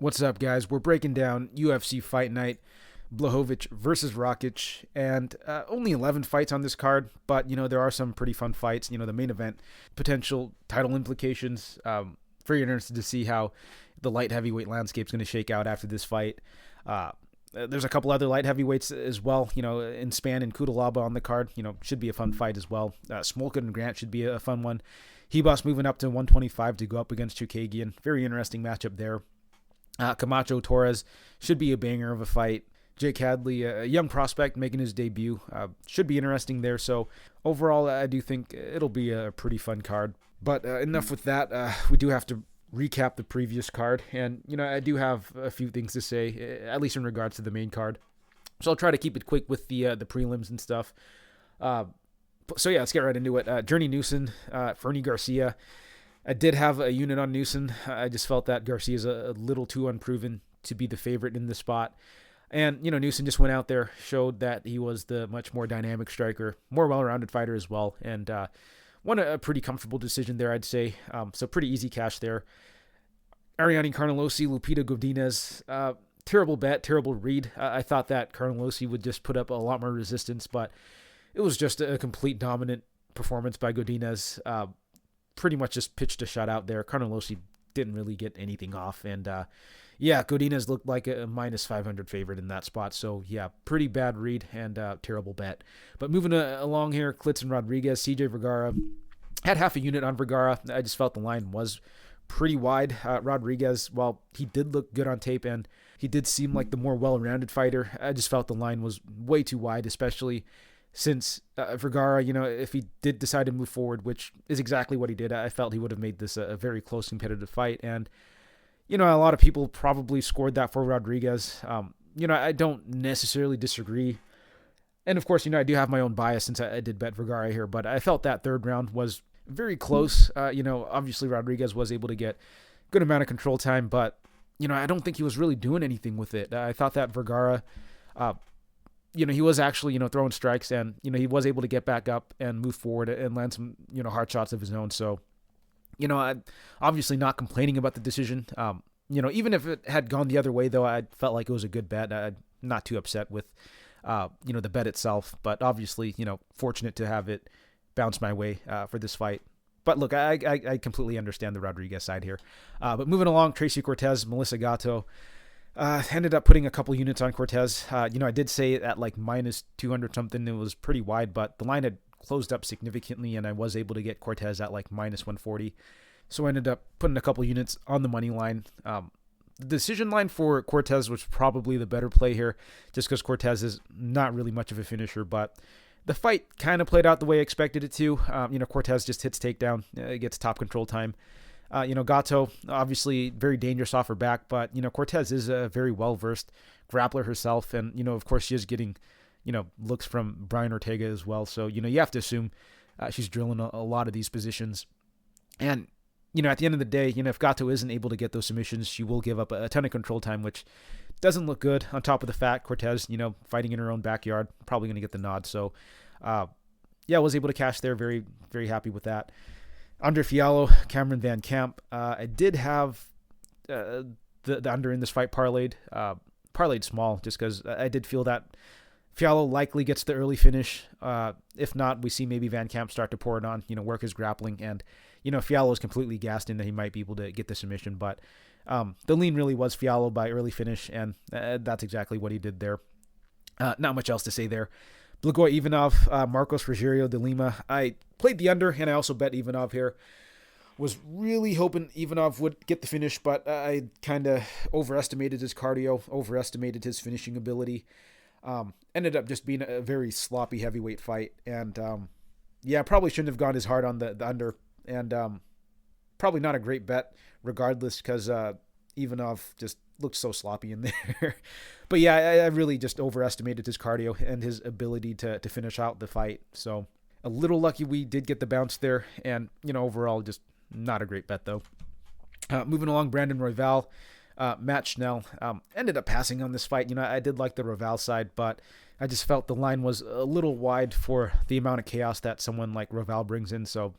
What's up, guys? We're breaking down UFC Fight Night, Błachowicz versus Rakic, and only 11 fights on this card, but, there are some pretty fun fights. The main event, potential title implications. Very interested to see how the light heavyweight landscape is going to shake out after this fight. There's a couple other light heavyweights as well, in Spann and Cutelaba on the card. Should be a fun fight as well. Smolka and Grant should be a fun one. Ribas moving up to 125 to go up against Chookagian. Very interesting matchup there. Camacho Torres should be a banger of a fight. Jake Hadley, a young prospect making his debut, should be interesting there. So overall, I do think it'll be a pretty fun card. But enough with that. We do have to recap the previous card. And, I do have a few things to say, at least in regards to the main card. So I'll try to keep it quick with the prelims and stuff. So yeah, let's get right into it. Journey Newson, Fernie Garcia. I did have a unit on Newson. I just felt that Garcia is a little too unproven to be the favorite in this spot. And, Newson just went out there, showed that he was the much more dynamic striker, more well-rounded fighter as well, and won a pretty comfortable decision there, I'd say. So pretty easy cash there. Ariane Carnelosi, Lupita Godinez, terrible bet, terrible read. I thought that Carnelosi would just put up a lot more resistance, but it was just a complete dominant performance by Godinez. Pretty much just pitched a shutout there. Carnelosi didn't really get anything off. And Godinez looked like a minus 500 favorite in that spot. So yeah, pretty bad read and terrible bet. But moving along here, Klitzen Rodriguez, CJ Vergara. Had half a unit on Vergara. I just felt the line was pretty wide. Rodriguez, while he did look good on tape and he did seem like the more well-rounded fighter, I just felt the line was way too wide, especially since Vergara, if he did decide to move forward, which is exactly what he did, I felt he would have made this a very close competitive fight. And, a lot of people probably scored that for Rodriguez. I don't necessarily disagree. And of course, I do have my own bias since I did bet Vergara here, but I felt that third round was very close. Obviously Rodriguez was able to get a good amount of control time, but, I don't think he was really doing anything with it. I thought that Vergara, he was actually, throwing strikes and, he was able to get back up and move forward and land some, hard shots of his own. So, I'm obviously not complaining about the decision. Even if it had gone the other way, though, I felt like it was a good bet. I'm not too upset with, the bet itself, but obviously, fortunate to have it bounce my way for this fight. But look, I completely understand the Rodriguez side here. But moving along, Tracy Cortez, Melissa Gatto. Ended up putting a couple units on Cortez. I did say at like minus 200 something, it was pretty wide, but the line had closed up significantly and I was able to get Cortez at like minus 140. So I ended up putting a couple units on the money line. The decision line for Cortez was probably the better play here just because Cortez is not really much of a finisher, but the fight kind of played out the way I expected it to. Cortez just hits takedown, gets top control time. Gatto, obviously very dangerous off her back, but, Cortez is a very well-versed grappler herself. And, of course, she is getting, looks from Brian Ortega as well. So, you have to assume she's drilling a lot of these positions. And, at the end of the day, if Gatto isn't able to get those submissions, she will give up a ton of control time, which doesn't look good. On top of the fact, Cortez, fighting in her own backyard, probably going to get the nod. So, I was able to cash there. Very, very happy with that. Under Fiallo, Cameron Van Camp. I did have the under in this fight parlayed small just because I did feel that Fiallo likely gets the early finish. If not, we see maybe Van Camp start to pour it on, work his grappling. And, Fiallo is completely gassed in that he might be able to get the submission. But the lean really was Fiallo by early finish, and that's exactly what he did there. Not much else to say there. Blagoy Ivanov, Marcos Rogerio de Lima. I played the under, and I also bet Ivanov here. Was really hoping Ivanov would get the finish, but I kind of overestimated his cardio, overestimated his finishing ability. Ended up just being a very sloppy heavyweight fight. And, probably shouldn't have gone as hard on the under. And probably not a great bet regardless because Ivanov just looked so sloppy in there. But yeah, I really just overestimated his cardio and his ability to finish out the fight. So a little lucky we did get the bounce there. And, overall, just not a great bet, though. Moving along, Brandon Royval, Matt Schnell. Ended up passing on this fight. I did like the Royval side, but I just felt the line was a little wide for the amount of chaos that someone like Royval brings in. So,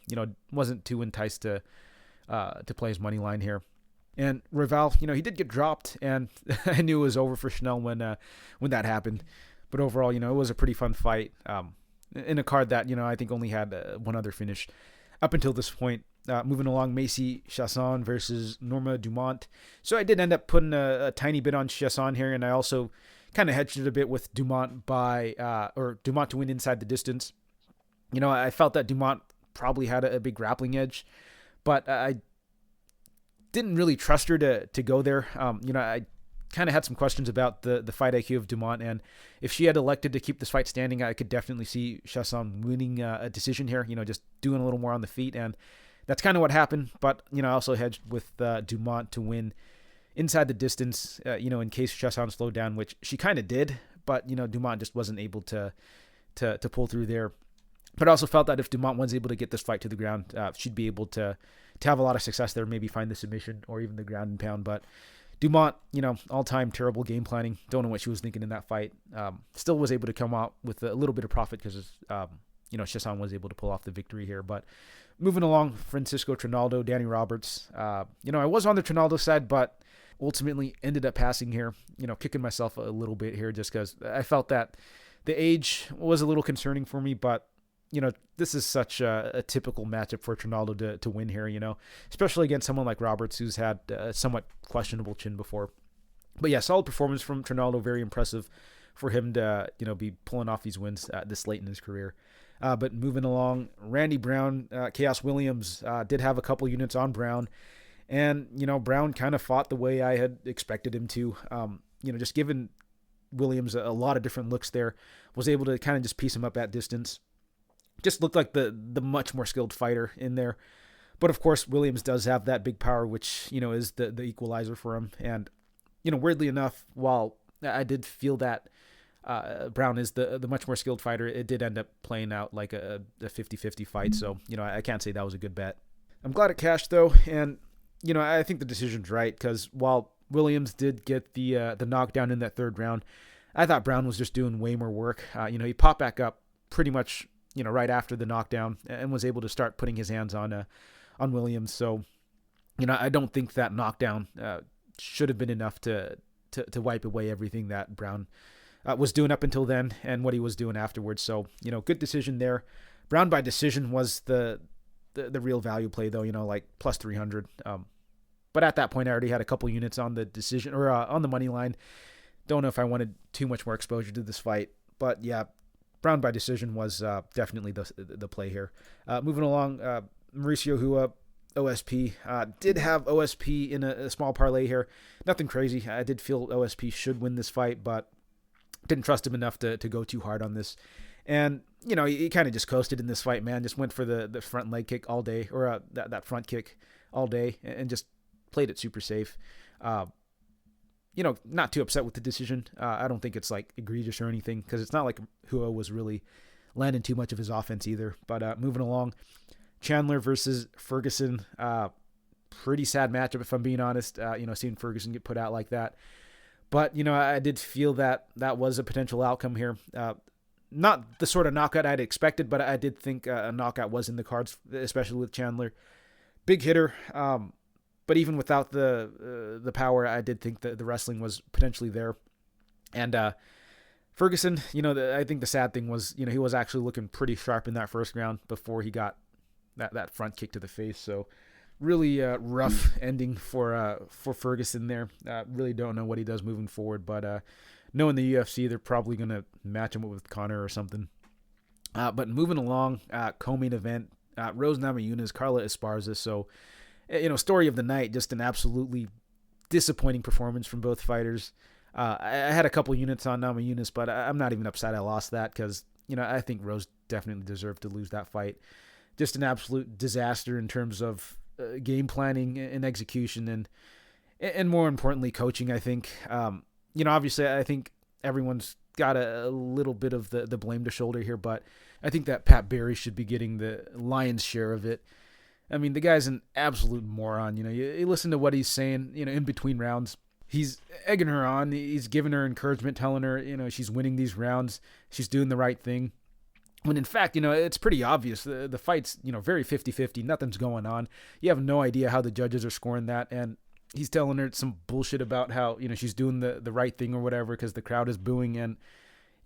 wasn't too enticed to play his money line here. And Rival, he did get dropped, and I knew it was over for Schnell when that happened. But overall, it was a pretty fun fight in a card that, I think only had one other finish up until this point. Moving along, Macy Chiasson versus Norma Dumont. So I did end up putting a tiny bit on Chiasson here, and I also kind of hedged it a bit with Dumont Dumont to win inside the distance. I felt that Dumont probably had a big grappling edge, but I didn't really trust her to go there. I kind of had some questions about the fight IQ of Dumont, and if she had elected to keep this fight standing, I could definitely see Chiasson winning a decision here, just doing a little more on the feet, and that's kind of what happened. But, I also hedged with Dumont to win inside the distance, in case Chiasson slowed down, which she kind of did, but, Dumont just wasn't able to pull through there. But I also felt that if Dumont was able to get this fight to the ground, she'd be able to have a lot of success there, maybe find the submission or even the ground and pound. But Dumont, all-time terrible game planning. Don't know what she was thinking in that fight. Still was able to come out with a little bit of profit because, Chiasson was able to pull off the victory here. But moving along, Francisco Trinaldo, Danny Roberts. I was on the Trinaldo side, but ultimately ended up passing here, kicking myself a little bit here just because I felt that the age was a little concerning for me, but this is such a typical matchup for Trinaldo to win here, especially against someone like Roberts, who's had a somewhat questionable chin before. But yeah, solid performance from Trinaldo. Very impressive for him to, be pulling off these wins this late in his career. But moving along, Randy Brown, Chaos Williams did have a couple units on Brown. And, Brown kind of fought the way I had expected him to, just giving Williams a lot of different looks there, was able to kind of just piece him up at distance. Just looked like the much more skilled fighter in there. But of course, Williams does have that big power, which, is the equalizer for him. And, weirdly enough, while I did feel that Brown is the much more skilled fighter, it did end up playing out like a 50-50 fight. So, I can't say that was a good bet. I'm glad it cashed, though. And, I think the decision's right, because while Williams did get the knockdown in that third round, I thought Brown was just doing way more work. He popped back up pretty much right after the knockdown and was able to start putting his hands on Williams. So, I don't think that knockdown should have been enough to wipe away everything that Brown was doing up until then and what he was doing afterwards. So, good decision there. Brown by decision was the real value play though, like plus 300. But at that point I already had a couple units on the decision or on the money line. Don't know if I wanted too much more exposure to this fight, but yeah, Brown by decision was definitely the play here. Moving along, Mauricio Hua, OSP. Did have OSP in a small parlay here. Nothing crazy. I did feel OSP should win this fight, but didn't trust him enough to go too hard on this. And, he kind of just coasted in this fight, man. Just went for the front leg kick all day, or that front kick all day, and just played it super safe. Not too upset with the decision. I don't think it's like egregious or anything because it's not like Hua was really landing too much of his offense either. But moving along, Chandler versus Ferguson. Pretty sad matchup if I'm being honest. Seeing Ferguson get put out like that. But, I did feel that was a potential outcome here. Not the sort of knockout I'd expected, but I did think a knockout was in the cards, especially with Chandler. Big hitter. But even without the power, I did think that the wrestling was potentially there. And Ferguson, I think the sad thing was, he was actually looking pretty sharp in that first round before he got that front kick to the face. So really rough ending for Ferguson there. Really don't know what he does moving forward, but knowing the UFC, they're probably going to match him up with Conor or something. But moving along, co-main event, Rose Namajunas, Carla Esparza. So, story of the night, just an absolutely disappointing performance from both fighters. I had a couple units on Namajunas, but I'm not even upset I lost that because, I think Rose definitely deserved to lose that fight. Just an absolute disaster in terms of game planning and execution and more importantly, coaching, I think. Obviously, I think everyone's got a little bit of the blame to shoulder here, but I think that Pat Barry should be getting the lion's share of it. I mean, the guy's an absolute moron. You listen to what he's saying, in between rounds. He's egging her on. He's giving her encouragement, telling her, she's winning these rounds. She's doing the right thing. When in fact, it's pretty obvious. The fight's, very 50-50. Nothing's going on. You have no idea how the judges are scoring that. And he's telling her some bullshit about how, she's doing the right thing or whatever because the crowd is booing. And,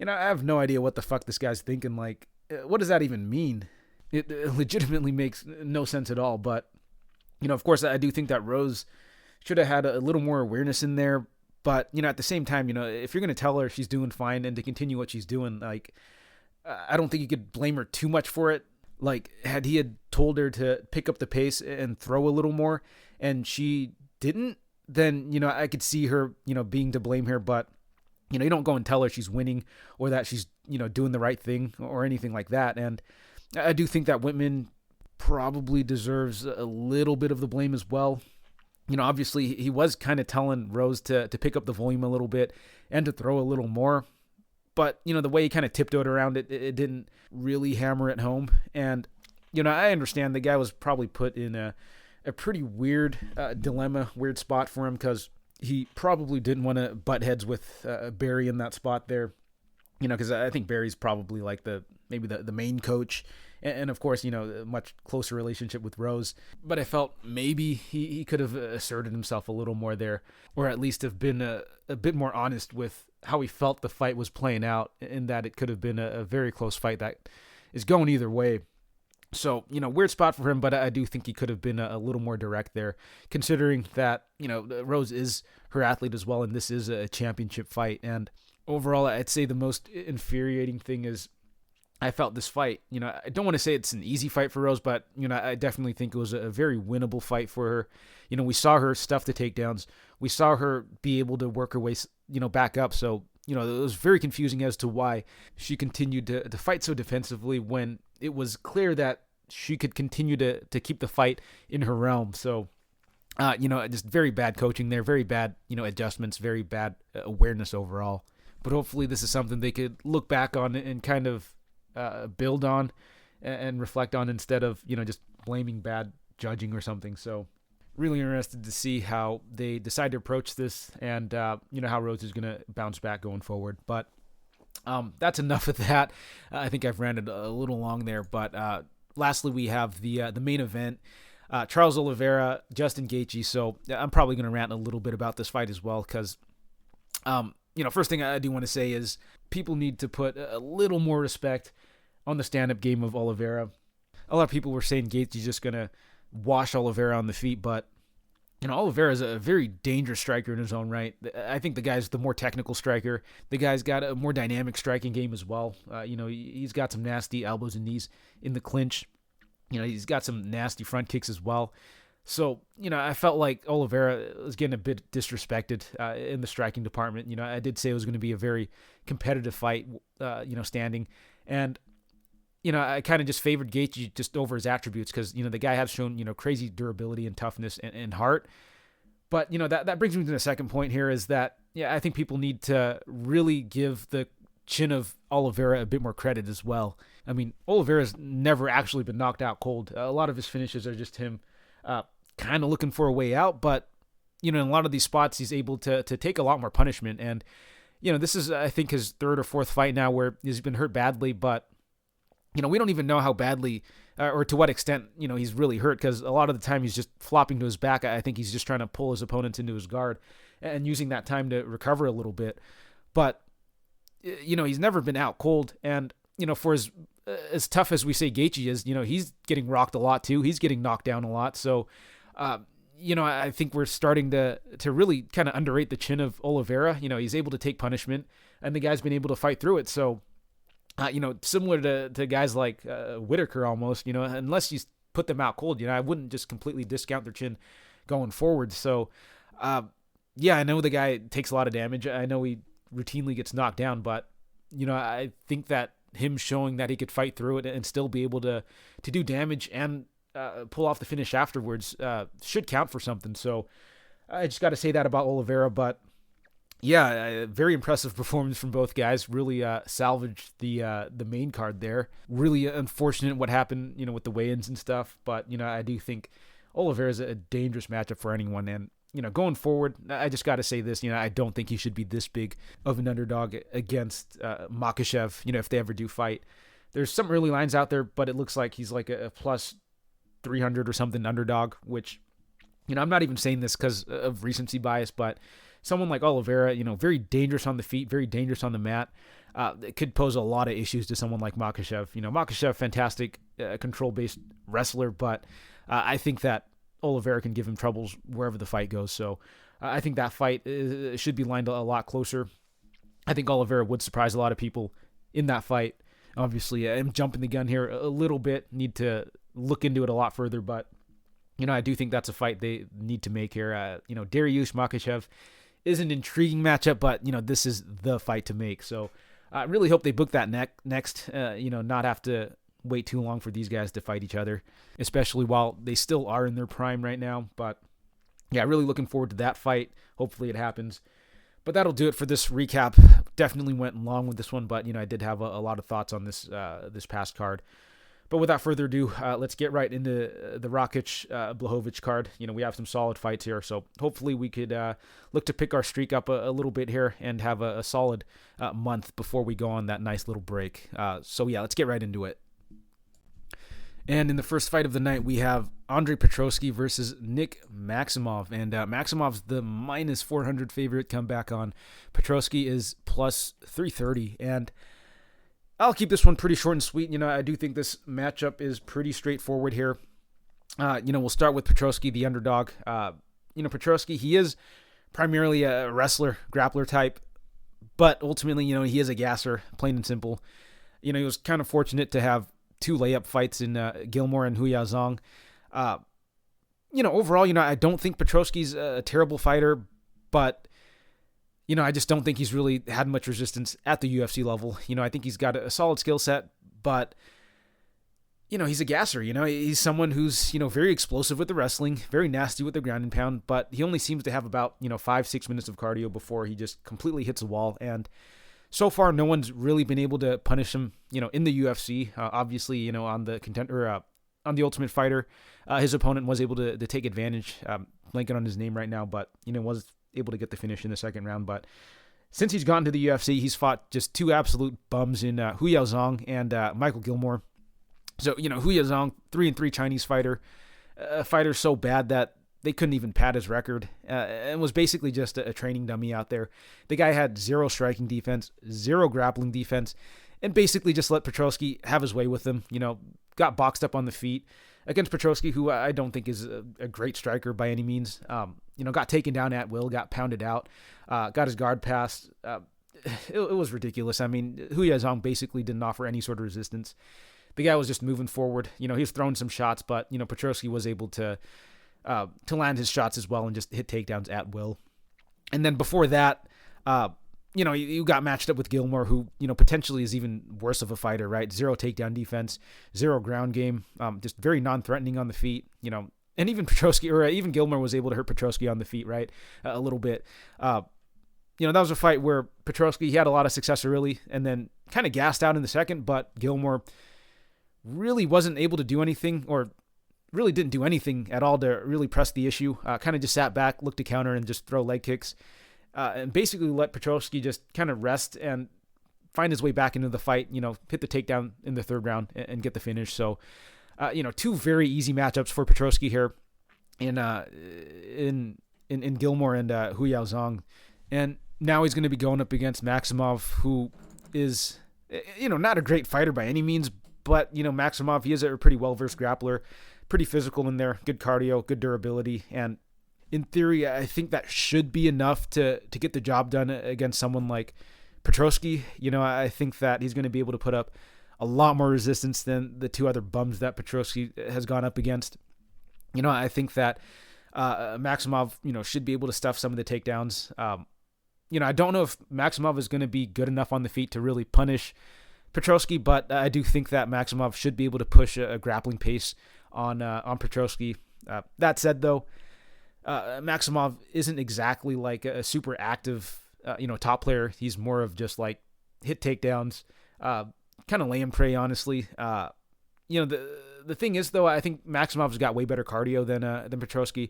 I have no idea what the fuck this guy's thinking. Like, what does that even mean? It legitimately makes no sense at all. But, of course, I do think that Rose should have had a little more awareness in there. But, at the same time, if you're going to tell her she's doing fine and to continue what she's doing, like, I don't think you could blame her too much for it. Like, had he had told her to pick up the pace and throw a little more and she didn't, then, I could see her, being to blame here. But, you don't go and tell her she's winning or that she's, doing the right thing or anything like that. And I do think that Wittman probably deserves a little bit of the blame as well. Obviously he was kind of telling Rose to pick up the volume a little bit and to throw a little more. But, the way he kind of tiptoed around it, it didn't really hammer it home. And, I understand the guy was probably put in a pretty weird dilemma, weird spot for him because he probably didn't want to butt heads with Barry in that spot there. Because I think Barry's probably like maybe the main coach. And of course, a much closer relationship with Rose. But I felt maybe he could have asserted himself a little more there, or at least have been a bit more honest with how he felt the fight was playing out, in that it could have been a very close fight that is going either way. So, weird spot for him, but I do think he could have been a little more direct there, considering that, Rose is her athlete as well, and this is a championship fight. And overall, I'd say the most infuriating thing is I felt this fight, I don't want to say it's an easy fight for Rose, but, I definitely think it was a very winnable fight for her. We saw her stuff the takedowns. We saw her be able to work her way, back up. So, it was very confusing as to why she continued to fight so defensively when it was clear that she could continue to keep the fight in her realm. So, just very bad coaching there, very bad, adjustments, very bad awareness overall. But hopefully this is something they could look back on and kind of build on and reflect on instead of, just blaming bad judging or something. So really interested to see how they decide to approach this and, how Rose is going to bounce back going forward. But that's enough of that. I think I've ranted a little long there. But lastly, we have the main event. Charles Oliveira, Justin Gaethje. So I'm probably going to rant a little bit about this fight as well because, first thing I do want to say is people need to put a little more respect on the stand-up game of Oliveira. A lot of people were saying Gaethje's just going to wash Oliveira on the feet, but, Oliveira is a very dangerous striker in his own right. I think the guy's the more technical striker. The guy's got a more dynamic striking game as well. He's got some nasty elbows and knees in the clinch. He's got some nasty front kicks as well. So, I felt like Oliveira was getting a bit disrespected in the striking department. I did say it was going to be a very competitive fight, standing. And, I kind of just favored Gaethje just over his attributes because, the guy has shown, crazy durability and toughness and heart. But, that brings me to the second point here is that, I think people need to really give the chin of Oliveira a bit more credit as well. I mean, Oliveira's never actually been knocked out cold. A lot of his finishes are just him kind of looking for a way out, but, in a lot of these spots, he's able to take a lot more punishment. And, this is, I think, his third or fourth fight now where he's been hurt badly, but, we don't even know how badly or to what extent, he's really hurt because a lot of the time he's just flopping to his back. I think he's just trying to pull his opponents into his guard and using that time to recover a little bit. But, he's never been out cold. And, for as tough as we say Gaethje is, he's getting rocked a lot too. He's getting knocked down a lot. So, I think we're starting to really kind of underrate the chin of Oliveira. He's able to take punishment and the guy's been able to fight through it. So, similar to guys like Whitaker almost, unless you put them out cold, I wouldn't just completely discount their chin going forward. So, I know the guy takes a lot of damage. I know he routinely gets knocked down, but, I think that him showing that he could fight through it and still be able to do damage and pull off the finish afterwards should count for something. So I just got to say that about Oliveira, but very impressive performance from both guys. Really salvaged the main card there. Really unfortunate what happened, with the weigh-ins and stuff. But, I do think Oliveira is a dangerous matchup for anyone. And, going forward, I just got to say this, I don't think he should be this big of an underdog against Makhachev, if they ever do fight. There's some early lines out there, but it looks like he's like a plus 300 or something underdog, which, I'm not even saying this because of recency bias, but someone like Oliveira, very dangerous on the feet, very dangerous on the mat. It could pose a lot of issues to someone like Makhachev. Makhachev, fantastic control-based wrestler, but I think that Oliveira can give him troubles wherever the fight goes. So I think that fight should be lined a lot closer. I think Oliveira would surprise a lot of people in that fight. Obviously, I'm jumping the gun here a little bit. Need to look into it a lot further, but I do think that's a fight they need to make here. Dariush Makhachev is an intriguing matchup, but this is the fight to make. So I really hope they book that next. Not have to wait too long for these guys to fight each other, especially while they still are in their prime right now. But yeah, really looking forward to that fight. Hopefully it happens. But that'll do it for this recap. Definitely went long with this one, but I did have a lot of thoughts on this past card. But without further ado, let's get right into the Rakic Błachowicz card. We have some solid fights here, so hopefully we could look to pick our streak up a little bit here and have a solid month before we go on that nice little break. So yeah, let's get right into it. And in the first fight of the night, we have Andre Petroski versus Nick Maximov. And Maximov's the minus 400 favorite come back on. Petroski is plus 330. And I'll keep this one pretty short and sweet. I do think this matchup is pretty straightforward here. We'll start with Petroski, the underdog. Petroski, he is primarily a wrestler, grappler type. But ultimately, he is a gasser, plain and simple. He was kind of fortunate to have 2 layup fights in Gilmore and Huya Zhang. Overall, I don't think Petroski's a terrible fighter, but, I just don't think he's really had much resistance at the UFC level. I think he's got a solid skill set, but, he's a gasser. He's someone who's, very explosive with the wrestling, very nasty with the ground and pound, but he only seems to have about, 5-6 minutes of cardio before he just completely hits a wall. And so far, no one's really been able to punish him, in the UFC. Obviously, on the on the Ultimate Fighter, his opponent was able to take advantage. Blanking on his name right now, but was able to get the finish in the second round. But since he's gotten to the UFC, he's fought just 2 absolute bums in Huya Zhang and Michael Gilmore. So Huya Zhang, 3-3 Chinese fighter, a fighter so bad that they couldn't even pad his record, and was basically just a training dummy out there. The guy had 0 striking defense, 0 grappling defense, and basically just let Petroski have his way with him. Got boxed up on the feet against Petroski, who I don't think is a great striker by any means. Got taken down at will, got pounded out, got his guard passed. It was ridiculous. I mean, Huya Zhang basically didn't offer any sort of resistance. The guy was just moving forward. He was throwing some shots, but Petroski was able to land his shots as well and just hit takedowns at will. And then before that, you got matched up with Gilmore, who, potentially is even worse of a fighter, right? 0 takedown defense, 0 ground game, just very non-threatening on the feet, and even Petroski, or even Gilmore was able to hurt Petroski on the feet, right? A little bit. That was a fight where Petroski, he had a lot of success early and then kind of gassed out in the second, but Gilmore really wasn't able to do anything, or really didn't do anything at all to really press the issue. Kind of just sat back, looked to counter, and just throw leg kicks. And basically let Petroski just kind of rest and find his way back into the fight, hit the takedown in the third round and get the finish. So, 2 very easy matchups for Petroski here in Gilmore and Huya Zhang. And now he's going to be going up against Maximov, who is, not a great fighter by any means, but, Maximov, he is a pretty well-versed grappler, pretty physical in there, good cardio, good durability, and in theory, I think that should be enough to get the job done against someone like Petroski. I think that he's going to be able to put up a lot more resistance than the 2 other bums that Petroski has gone up against. I think that Maximov, should be able to stuff some of the takedowns. I don't know if Maximov is going to be good enough on the feet to really punish Petroski, but I do think that Maximov should be able to push a grappling pace on Petroski. That said, though, Maximov isn't exactly like a super active, top player. He's more of just like hit takedowns, kind of lay and pray, honestly. The thing is, though, I think Maximov's got way better cardio than Petroski.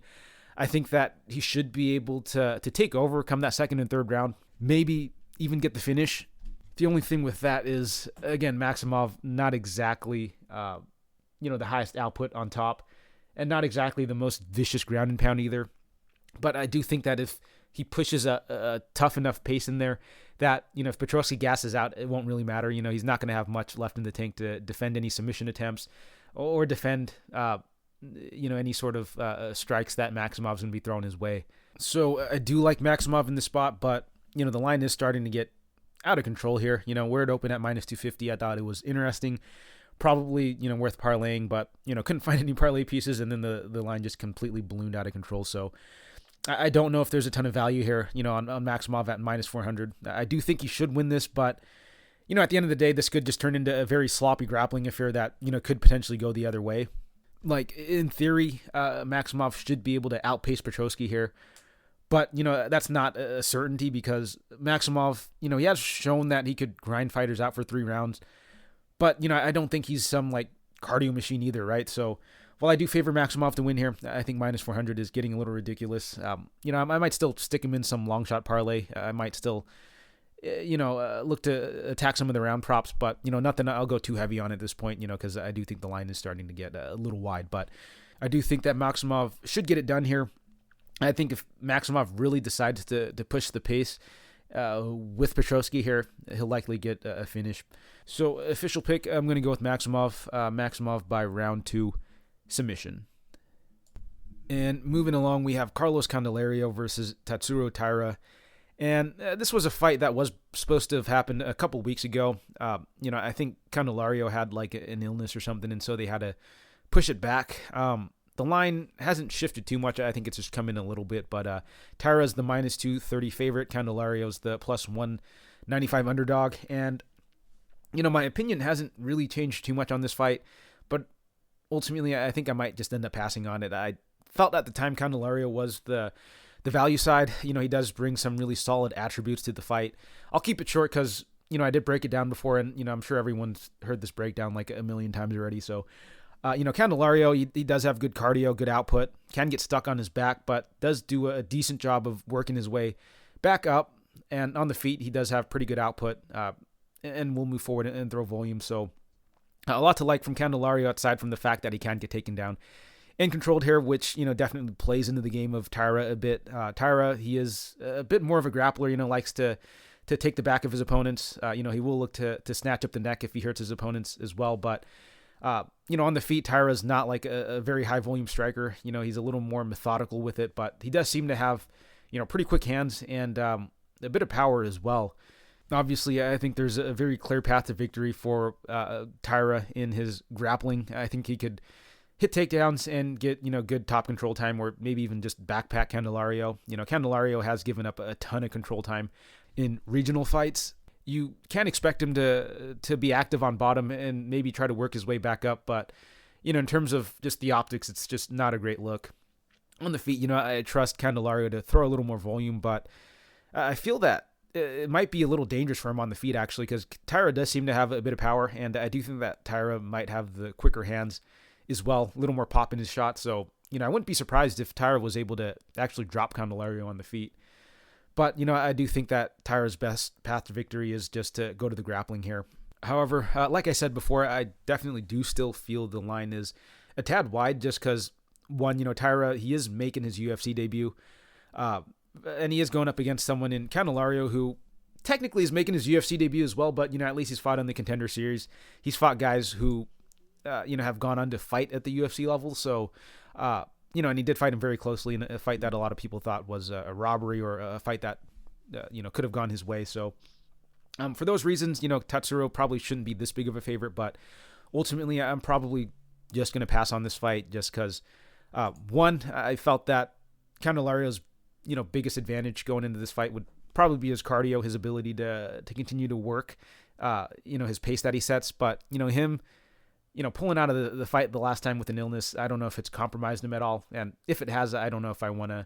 I think that he should be able to take over, come that second and third round, maybe even get the finish. The only thing with that is, again, Maximov not exactly, the highest output on top. and not exactly the most vicious ground and pound either. But I do think that if he pushes a tough enough pace in there, that, if Petroski gasses out, it won't really matter. He's not going to have much left in the tank to defend any submission attempts or defend, any sort of strikes that Maximov's going to be throwing his way. So I do like Maximov in this spot, but, the line is starting to get out of control here. Where it opened at -250, I thought it was interesting. Probably, worth parlaying, but, couldn't find any parlay pieces, and then the line just completely ballooned out of control. So I don't know if there's a ton of value here, on Maximov at -400. I do think he should win this, but, at the end of the day, this could just turn into a very sloppy grappling affair that, could potentially go the other way. Like, in theory, Maximov should be able to outpace Petroski here. But, that's not a certainty because Maximov, he has shown that he could grind fighters out for 3 rounds. But, I don't think he's some, cardio machine either, right? So, while I do favor Maximov to win here, I think -400 is getting a little ridiculous. I might still stick him in some long shot parlay. I might still, look to attack some of the round props. But, nothing I'll go too heavy on at this point, because I do think the line is starting to get a little wide. But I do think that Maximov should get it done here. I think if Maximov really decides to push the pace with Petroski here, he'll likely get a finish. So official pick, I'm going to go with Maximov. Maximov by round 2 submission. And moving along, we have Carlos Candelario versus Tatsuro Taira. And this was a fight that was supposed to have happened a couple weeks ago. I think Candelario had an illness or something, and so they had to push it back. The line hasn't shifted too much. I think it's just come in a little bit, but Taira's the -230 favorite. Candelario's the +195 underdog. And, my opinion hasn't really changed too much on this fight, but ultimately I think I might just end up passing on it. I felt at the time Candelario was the value side. He does bring some really solid attributes to the fight. I'll keep it short because, I did break it down before, and, I'm sure everyone's heard this breakdown a million times already, so... Candelario, he does have good cardio, good output, can get stuck on his back, but does do a decent job of working his way back up. And on the feet, he does have pretty good output, and will move forward and throw volume. So a lot to like from Candelario, aside from the fact that he can get taken down and controlled here, which, definitely plays into the game of Taira a bit. Taira, he is a bit more of a grappler, likes to take the back of his opponents. He will look to snatch up the neck if he hurts his opponents as well, but... on the feet, Taira's not a very high volume striker. He's a little more methodical with it, but he does seem to have, pretty quick hands and a bit of power as well. Obviously, I think there's a very clear path to victory for Taira in his grappling. I think he could hit takedowns and get, good top control time, or maybe even just backpack Candelario. Candelario has given up a ton of control time in regional fights. You can't expect him to be active on bottom and maybe try to work his way back up. But, in terms of just the optics, it's just not a great look. On the feet, I trust Candelario to throw a little more volume, but I feel that it might be a little dangerous for him on the feet, actually, because Taira does seem to have a bit of power, and I do think that Taira might have the quicker hands as well, a little more pop in his shot. So, I wouldn't be surprised if Taira was able to actually drop Candelario on the feet. But, I do think that Taira's best path to victory is just to go to the grappling here. However, like I said before, I definitely do still feel the line is a tad wide just because, one, Taira, he is making his UFC debut. And he is going up against someone in Candelario who technically is making his UFC debut as well, but, at least he's fought in the Contender Series. He's fought guys who, have gone on to fight at the UFC level. So, and he did fight him very closely in a fight that a lot of people thought was a robbery or a fight that, could have gone his way. So for those reasons, Tatsuro probably shouldn't be this big of a favorite, but ultimately I'm probably just going to pass on this fight just because, one, I felt that Candelario's, biggest advantage going into this fight would probably be his cardio, his ability to continue to work, his pace that he sets. But, him, pulling out of the fight the last time with an illness, I don't know if it's compromised him at all. And if it has, I don't know if I want to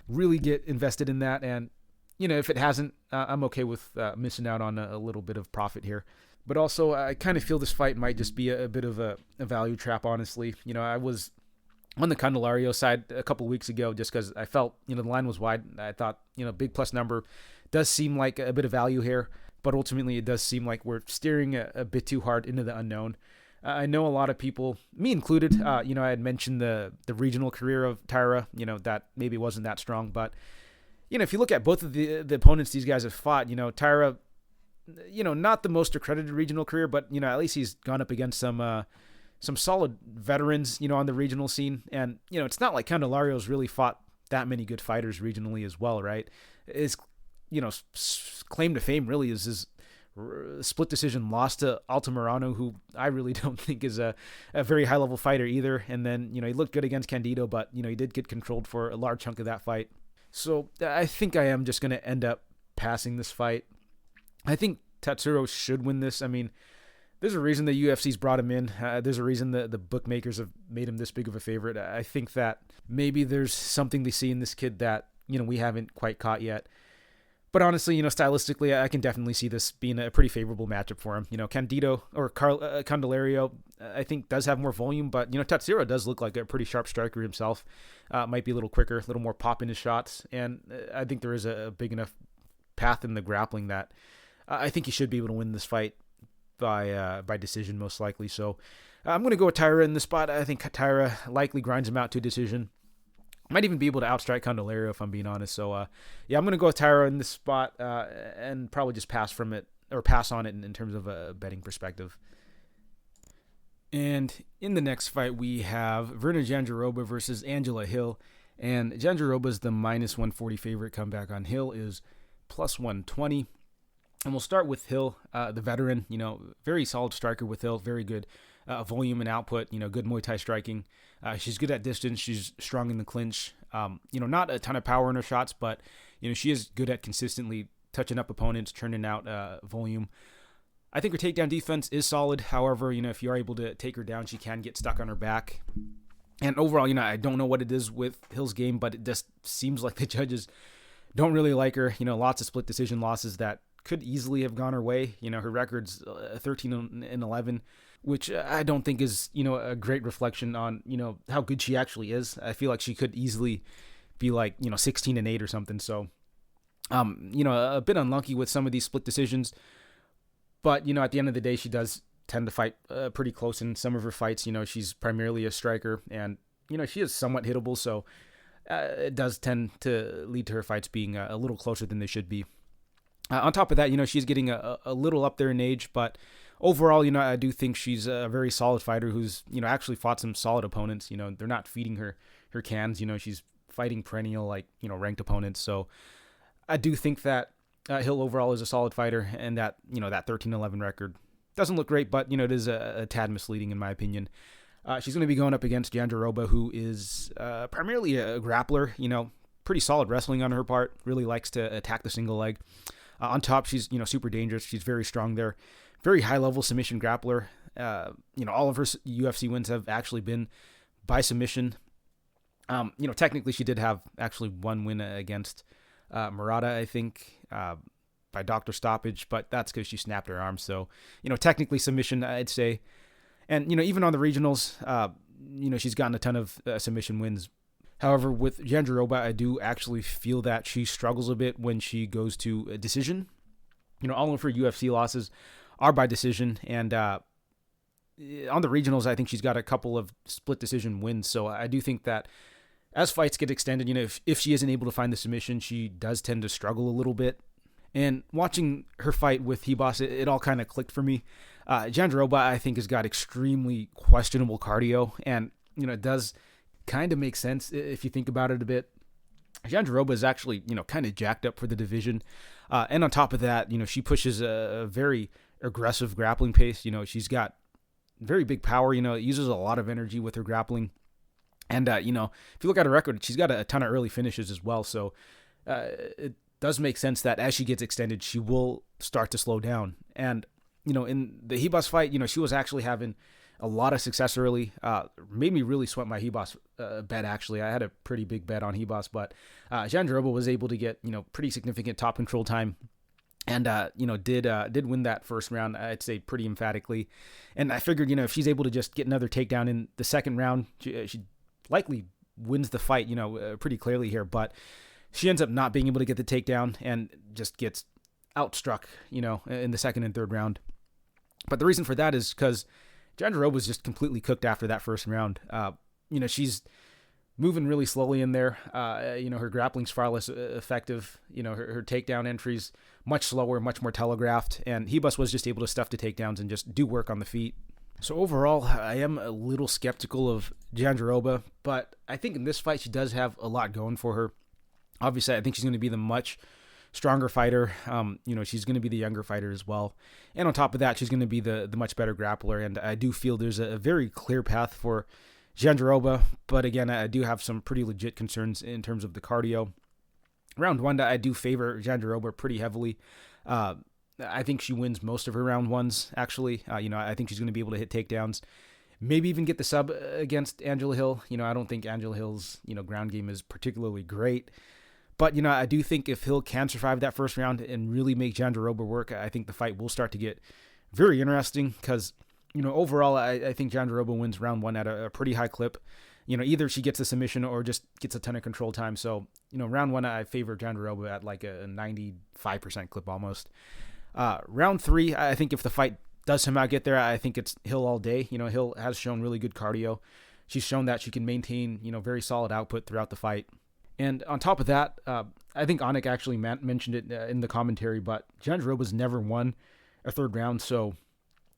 really get invested in that. And, if it hasn't, I'm okay with missing out on a little bit of profit here. But also, I kind of feel this fight might just be a bit of a value trap, honestly. I was on the Candelario side a couple weeks ago just because I felt, the line was wide. I thought, big plus number does seem like a bit of value here. But ultimately, it does seem like we're steering a bit too hard into the unknown. I know a lot of people, me included, I had mentioned the regional career of Taira, that maybe wasn't that strong. But, if you look at both of the opponents these guys have fought, Taira, not the most accredited regional career, but, at least he's gone up against some solid veterans, on the regional scene. And, it's not like Candelario's really fought that many good fighters regionally as well, right? His, claim to fame really is his split decision loss to Altamirano, who I really don't think is a very high level fighter either. And then, he looked good against Candido, but, he did get controlled for a large chunk of that fight. So I think I am just going to end up passing this fight. I think Tatsuro should win this. I mean, there's a reason the UFC's brought him in. There's a reason the bookmakers have made him this big of a favorite. I think that maybe there's something they see in this kid that, we haven't quite caught yet. But honestly, stylistically, I can definitely see this being a pretty favorable matchup for him. Candelario, I think, does have more volume, but, Tatsuro does look like a pretty sharp striker himself. Might be a little quicker, a little more pop in his shots. And I think there is a big enough path in the grappling that I think he should be able to win this fight by decision, most likely. So I'm going to go with Taira in this spot. I think Taira likely grinds him out to a decision. Might even be able to outstrike Candelario, if I'm being honest. So, I'm going to go with Taira in this spot and probably just pass on it in terms of a betting perspective. And in the next fight, we have Virna Jandiroba versus Angela Hill. And Jandiroba's the minus 140 favorite. Comeback on Hill is plus 120. And we'll start with Hill, the veteran, very solid striker with Hill, very good volume and output, good Muay Thai striking. She's good at distance. She's strong in the clinch. Not a ton of power in her shots, but, she is good at consistently touching up opponents, churning out volume. I think her takedown defense is solid. However, if you are able to take her down, she can get stuck on her back. And overall, I don't know what it is with Hill's game, but it just seems like the judges don't really like her. Lots of split decision losses that could easily have gone her way. Her record's 13-11, which I don't think is, a great reflection on, how good she actually is. I feel like she could easily be like, 16-8 or something. So, a bit unlucky with some of these split decisions. But, at the end of the day, she does tend to fight pretty close in some of her fights. She's primarily a striker and, she is somewhat hittable. So it does tend to lead to her fights being a little closer than they should be. On top of that, she's getting a little up there in age, but overall, I do think she's a very solid fighter who's, actually fought some solid opponents. They're not feeding her cans. She's fighting perennial, ranked opponents. So I do think that Hill overall is a solid fighter, and that, that 13-11 record doesn't look great, but, it is a tad misleading in my opinion. She's going to be going up against Jandiroba, who is primarily a grappler, pretty solid wrestling on her part, really likes to attack the single leg. On top, she's, super dangerous. She's very strong there. Very high-level submission grappler. All of her UFC wins have actually been by submission. Technically, she did have actually one win against Murata, I think, by doctor stoppage, but that's because she snapped her arm. So, technically submission, I'd say. And, even on the regionals, she's gotten a ton of submission wins. However, with Jandiroba, I do actually feel that she struggles a bit when she goes to a decision. All of her UFC losses are by decision. And on the regionals, I think she's got a couple of split decision wins. So I do think that as fights get extended, if she isn't able to find the submission, she does tend to struggle a little bit. And watching her fight with Ribas, it all kind of clicked for me. Jandiroba, I think, has got extremely questionable cardio. And, it does kind of make sense if you think about it a bit. Jandiroba is actually, kind of jacked up for the division. And on top of that, she pushes a very aggressive grappling pace. She's got very big power, uses a lot of energy with her grappling. And, if you look at her record, she's got a ton of early finishes as well. So it does make sense that as she gets extended, she will start to slow down. And, in the Ribas fight, she was actually having a lot of success early. Made me really sweat my Ribas bet, actually. I had a pretty big bet on Ribas, but Jandiroba was able to get, pretty significant top control time. And, did win that first round, I'd say pretty emphatically. And I figured, if she's able to just get another takedown in the second round, she likely wins the fight, pretty clearly here. But she ends up not being able to get the takedown and just gets outstruck, in the second and third round. But the reason for that is because Jandiroba was just completely cooked after that first round. She's moving really slowly in there. Her grappling's far less effective. Her takedown entries much slower, much more telegraphed, and Ribas was just able to stuff the takedowns and just do work on the feet. So overall, I am a little skeptical of Jandiroba, but I think in this fight she does have a lot going for her. Obviously, I think she's going to be the much stronger fighter. She's going to be the younger fighter as well. And on top of that, she's going to be the much better grappler, and I do feel there's a very clear path for Jandiroba, but again, I do have some pretty legit concerns in terms of the cardio. Round one, I do favor Jandiroba pretty heavily. I think she wins most of her round ones, actually. I think she's going to be able to hit takedowns, maybe even get the sub against Angela Hill. I don't think Angela Hill's, ground game is particularly great. But, I do think if Hill can survive that first round and really make Jandiroba work, I think the fight will start to get very interesting because, overall, I think Jandiroba wins round one at a pretty high clip. Either she gets a submission or just gets a ton of control time. So, round one, I favor Jandiroba at like a 95% clip almost. Round three, I think if the fight does somehow get there, I think it's Hill all day. Hill has shown really good cardio. She's shown that she can maintain, very solid output throughout the fight. And on top of that, I think Anik actually mentioned it in the commentary, but Jandiroba's never won a third round. So,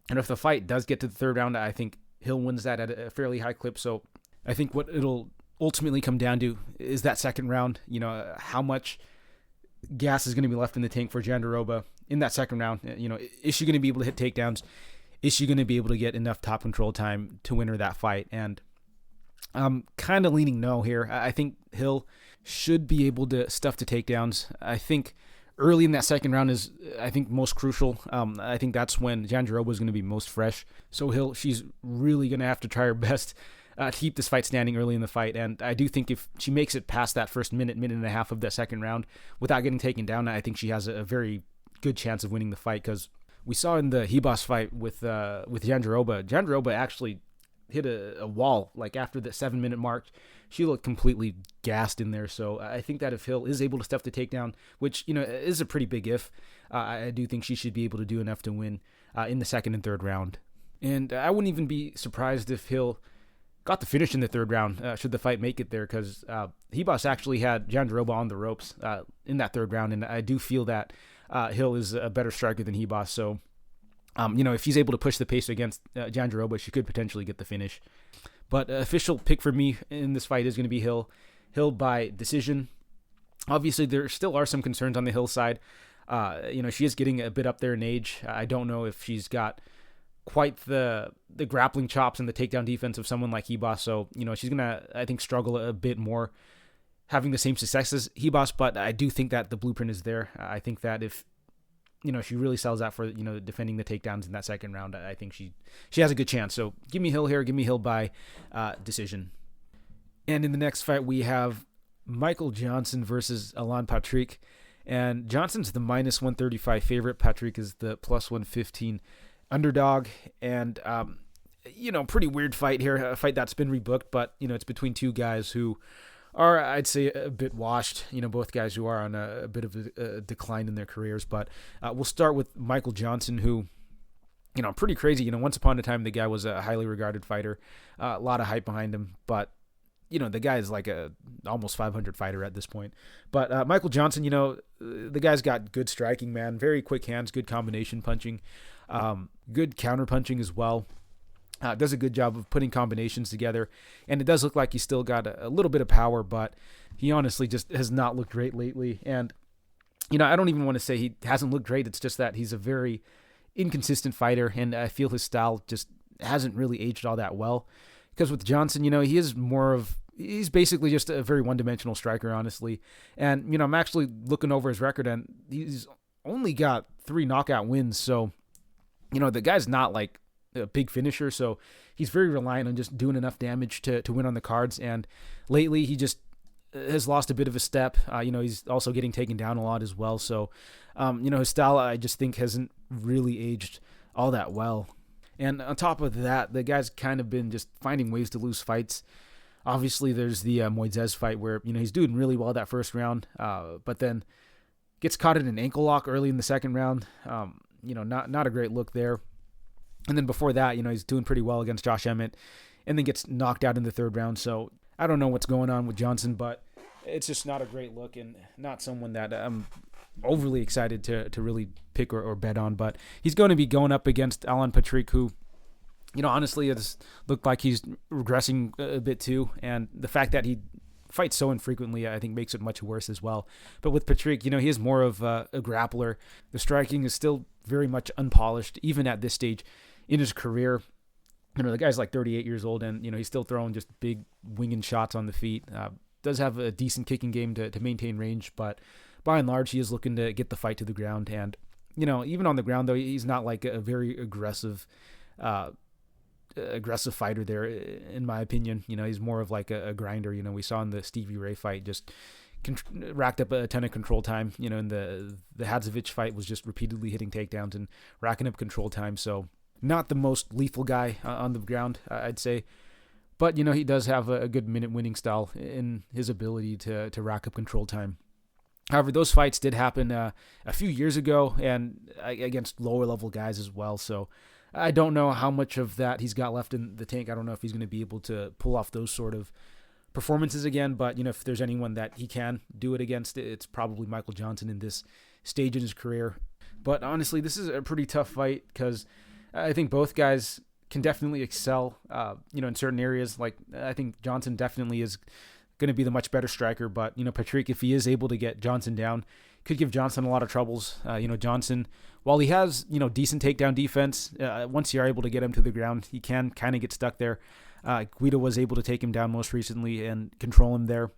and if the fight does get to the third round, I think Hill wins that at a fairly high clip. So I think what it'll ultimately come down to is that second round, how much gas is going to be left in the tank for Jandiroba in that second round. Is she going to be able to hit takedowns? Is she going to be able to get enough top control time to win her that fight? And I'm kind of leaning no here. I think Hill should be able to stuff the takedowns. I think early in that second round is, I think, most crucial. I think that's when Jandiroba is going to be most fresh. So Hill, she's really going to have to try her best to keep this fight standing early in the fight. And I do think if she makes it past that first minute and a half of that second round without getting taken down, I think she has a very good chance of winning the fight, because we saw in the Ribas fight with Jandiroba actually hit a wall like after the 7-minute mark. She looked completely gassed in there. So I think that if Hill is able to stuff the takedown, which is a pretty big if, I do think she should be able to do enough to win in the second and third round. And I wouldn't even be surprised if Hill got the finish in the third round should the fight make it there, because Ribas actually had Jandiroba on the ropes in that third round, and I do feel that Hill is a better striker than Ribas. So if she's able to push the pace against Jandiroba, she could potentially get the finish. But official pick for me in this fight is going to be Hill. Hill by decision. Obviously, there still are some concerns on the Hill side. She is getting a bit up there in age. I don't know if she's got quite the grappling chops and the takedown defense of someone like Ribas. So, she's going to, I think, struggle a bit more having the same success as Ribas. But I do think that the blueprint is there. I think that if she really sells out for, defending the takedowns in that second round, I think she has a good chance. So give me Hill here. Give me Hill by decision. And in the next fight, we have Michael Johnson versus Allan Patrick. And Johnson's the minus 135 favorite. Patrick is the plus 115 underdog. And, pretty weird fight here. A fight that's been rebooked, but, it's between two guys who are, I'd say, a bit washed. Both guys who are on a bit of a decline in their careers. But we'll start with Michael Johnson, who, pretty crazy. Once upon a time, the guy was a highly regarded fighter. A lot of hype behind him. But, the guy is like a almost 500 fighter at this point. But Michael Johnson, the guy's got good striking, man. Very quick hands, good combination punching, good counter punching as well. Does a good job of putting combinations together, and it does look like he's still got a little bit of power, but he honestly just has not looked great lately. And, I don't even want to say he hasn't looked great. It's just that he's a very inconsistent fighter, and I feel his style just hasn't really aged all that well. Because with Johnson, he's basically just a very one-dimensional striker, honestly. And, I'm actually looking over his record, and he's only got 3 knockout wins. So, the guy's not like a big finisher, so he's very reliant on just doing enough damage to win on the cards. And lately he just has lost a bit of a step. He's also getting taken down a lot as well. So, his style, I just think, hasn't really aged all that well. And on top of that, the guy's kind of been just finding ways to lose fights. Obviously, there's the Moises fight where, he's doing really well that first round, but then gets caught in an ankle lock early in the second round. Not a great look there. And then before that, he's doing pretty well against Josh Emmett and then gets knocked out in the third round. So I don't know what's going on with Johnson, but it's just not a great look and not someone that I'm overly excited to really pick or bet on. But he's going to be going up against Allan Patrick, who, honestly, it's looked like he's regressing a bit too. And the fact that he fights so infrequently, I think, makes it much worse as well. But with Patrick, he is more of a grappler. The striking is still very much unpolished, even at this stage in his career. The guy's like 38 years old, and he's still throwing just big winging shots on the feet. Does have a decent kicking game to maintain range, but by and large, he is looking to get the fight to the ground. And even on the ground, though, he's not like a very aggressive fighter there, in my opinion. He's more of like a grinder. We saw in the Stevie Ray fight, just racked up a ton of control time. In the Hadzovic fight, was just repeatedly hitting takedowns and racking up control time. So not the most lethal guy on the ground, I'd say. But, he does have a good minute winning style in his ability to rack up control time. However, those fights did happen a few years ago and against lower level guys as well. So I don't know how much of that he's got left in the tank. I don't know if he's going to be able to pull off those sort of performances again. But, if there's anyone that he can do it against, it's probably Michael Johnson in this stage in his career. But honestly, this is a pretty tough fight because I think both guys can definitely excel, in certain areas. Like, I think Johnson definitely is going to be the much better striker, but, Patrick, if he is able to get Johnson down, could give Johnson a lot of troubles. Johnson, while he has, decent takedown defense, once you are able to get him to the ground, he can kind of get stuck there. Guida was able to take him down most recently and control him there.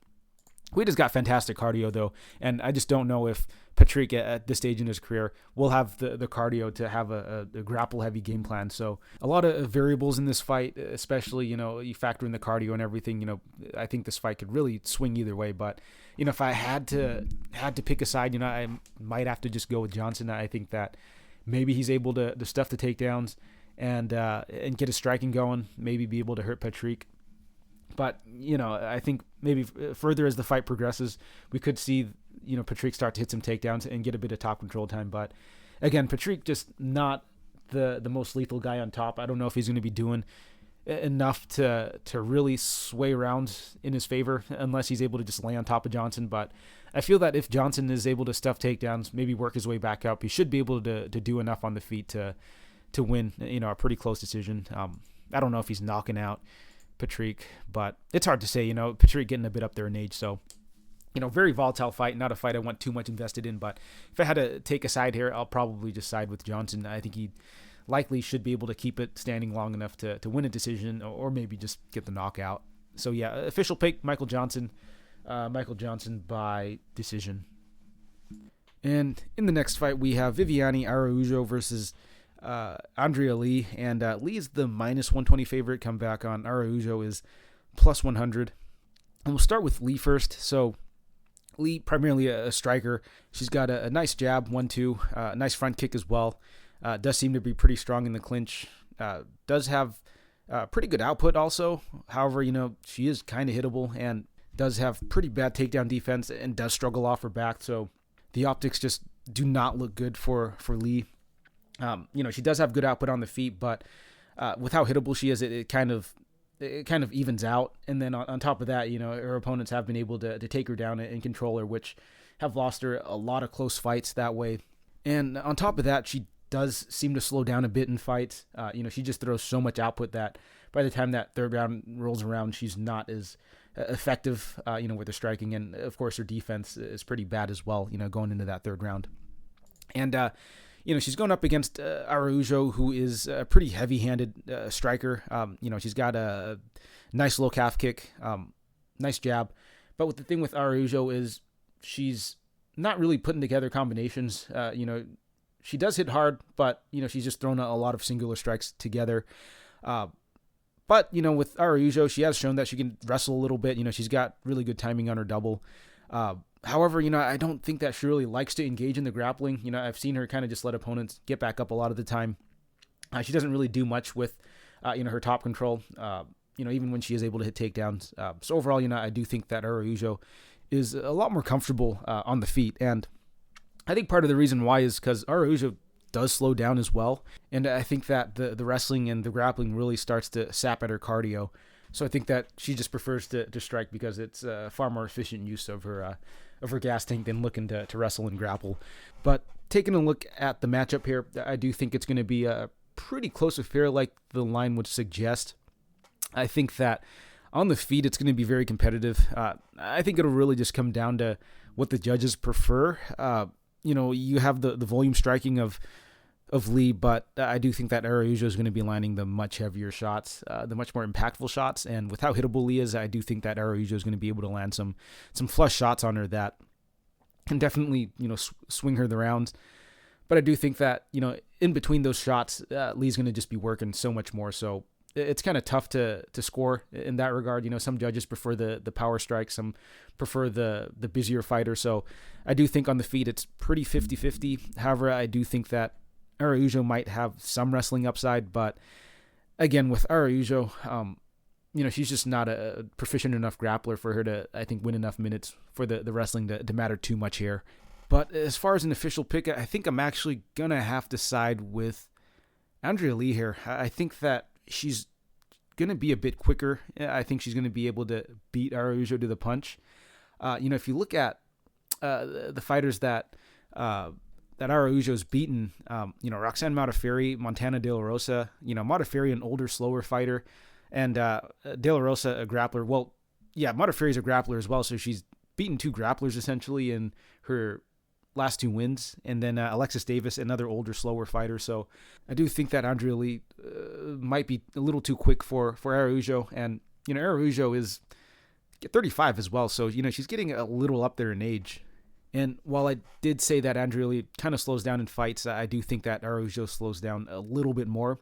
Guida's got fantastic cardio, though, and I just don't know if Patrick at this stage in his career will have the cardio to have a grapple-heavy game plan. So a lot of variables in this fight, especially, you factor in the cardio and everything. I think this fight could really swing either way. But, if I had to pick a side, I might have to just go with Johnson. I think that maybe he's able to stuff the takedowns and get his striking going, maybe be able to hurt Patrick. But, I think maybe further as the fight progresses, we could see, Patrick start to hit some takedowns and get a bit of top control time. But again, Patrick just not the most lethal guy on top. I don't know if he's going to be doing enough to really sway around in his favor unless he's able to just lay on top of Johnson. But I feel that if Johnson is able to stuff takedowns, maybe work his way back up, he should be able to do enough on the feet to win, a pretty close decision. I don't know if he's knocking out Patrick, but it's hard to say. Patrick getting a bit up there in age, so very volatile fight, not a fight I want too much invested in. But if I had to take a side here, I'll probably just side with Johnson. I think he likely should be able to keep it standing long enough to win a decision or maybe just get the knockout. So yeah, official pick Michael Johnson by decision. And in the next fight, we have Viviane Araujo versus Andrea Lee, and Lee is the minus 120 favorite. Come back on Araujo is plus 100. And we'll start with Lee first. So Lee, primarily a striker. She's got a nice jab, 1-2, nice front kick as well. Does seem to be pretty strong in the clinch. Does have pretty good output also. However, she is kind of hittable and does have pretty bad takedown defense and does struggle off her back. So the optics just do not look good for Lee. She does have good output on the feet, but with how hittable she is, it kind of evens out. And then on top of that, her opponents have been able to take her down and control her, which have lost her a lot of close fights that way. And on top of that, she does seem to slow down a bit in fights. She just throws so much output that by the time that third round rolls around, she's not as effective, with her striking. And of course, her defense is pretty bad as well, going into that third round. And, she's going up against Araujo, who is a pretty heavy-handed striker. She's got a nice low calf kick, nice jab. But the thing with Araujo is she's not really putting together combinations. She does hit hard, but, she's just thrown a lot of singular strikes together. But, with Araujo, she has shown that she can wrestle a little bit. She's got really good timing on her double. However, I don't think that she really likes to engage in the grappling. I've seen her kind of just let opponents get back up a lot of the time. She doesn't really do much with, her top control, even when she is able to hit takedowns. So overall, I do think that Araujo is a lot more comfortable on the feet. And I think part of the reason why is because Araujo does slow down as well. And I think that the wrestling and the grappling really starts to sap at her cardio. So I think that she just prefers to strike because it's a far more efficient use of her gas tank than looking to wrestle and grapple. But taking a look at the matchup here, I do think it's going to be a pretty close affair like the line would suggest. I think that on the feet, it's going to be very competitive. I think it'll really just come down to what the judges prefer. You have the volume striking of Lee, but I do think that Araujo is going to be landing the much heavier shots, the much more impactful shots. And with how hittable Lee is, I do think that Araujo is going to be able to land some flush shots on her that can definitely, swing her the rounds. But I do think that, in between those shots, Lee's going to just be working so much more. So it's kind of tough to score in that regard. Some judges prefer the power strike, some prefer the busier fighter. So I do think on the feet it's pretty 50-50. However, I do think that Araujo might have some wrestling upside, but again, with Araujo, she's just not a proficient enough grappler for her to, I think, win enough minutes for the wrestling to matter too much here. But as far as an official pick, I think I'm actually going to have to side with Andrea Lee here. I think that she's going to be a bit quicker. I think she's going to be able to beat Araujo to the punch. If you look at the fighters that Araujo's beaten, Roxanne Modafferi, Montana De La Rosa, Modafferi, an older, slower fighter, and De La Rosa, a grappler. Well, yeah, Modafferi's a grappler as well, so she's beaten 2 grapplers essentially in her last 2 wins, and then Alexis Davis, another older, slower fighter. So I do think that Andrea Lee might be a little too quick for Araujo, and Araujo is 35 as well, so she's getting a little up there in age. And while I did say that Andrea Lee kind of slows down in fights, I do think that Araujo slows down a little bit more.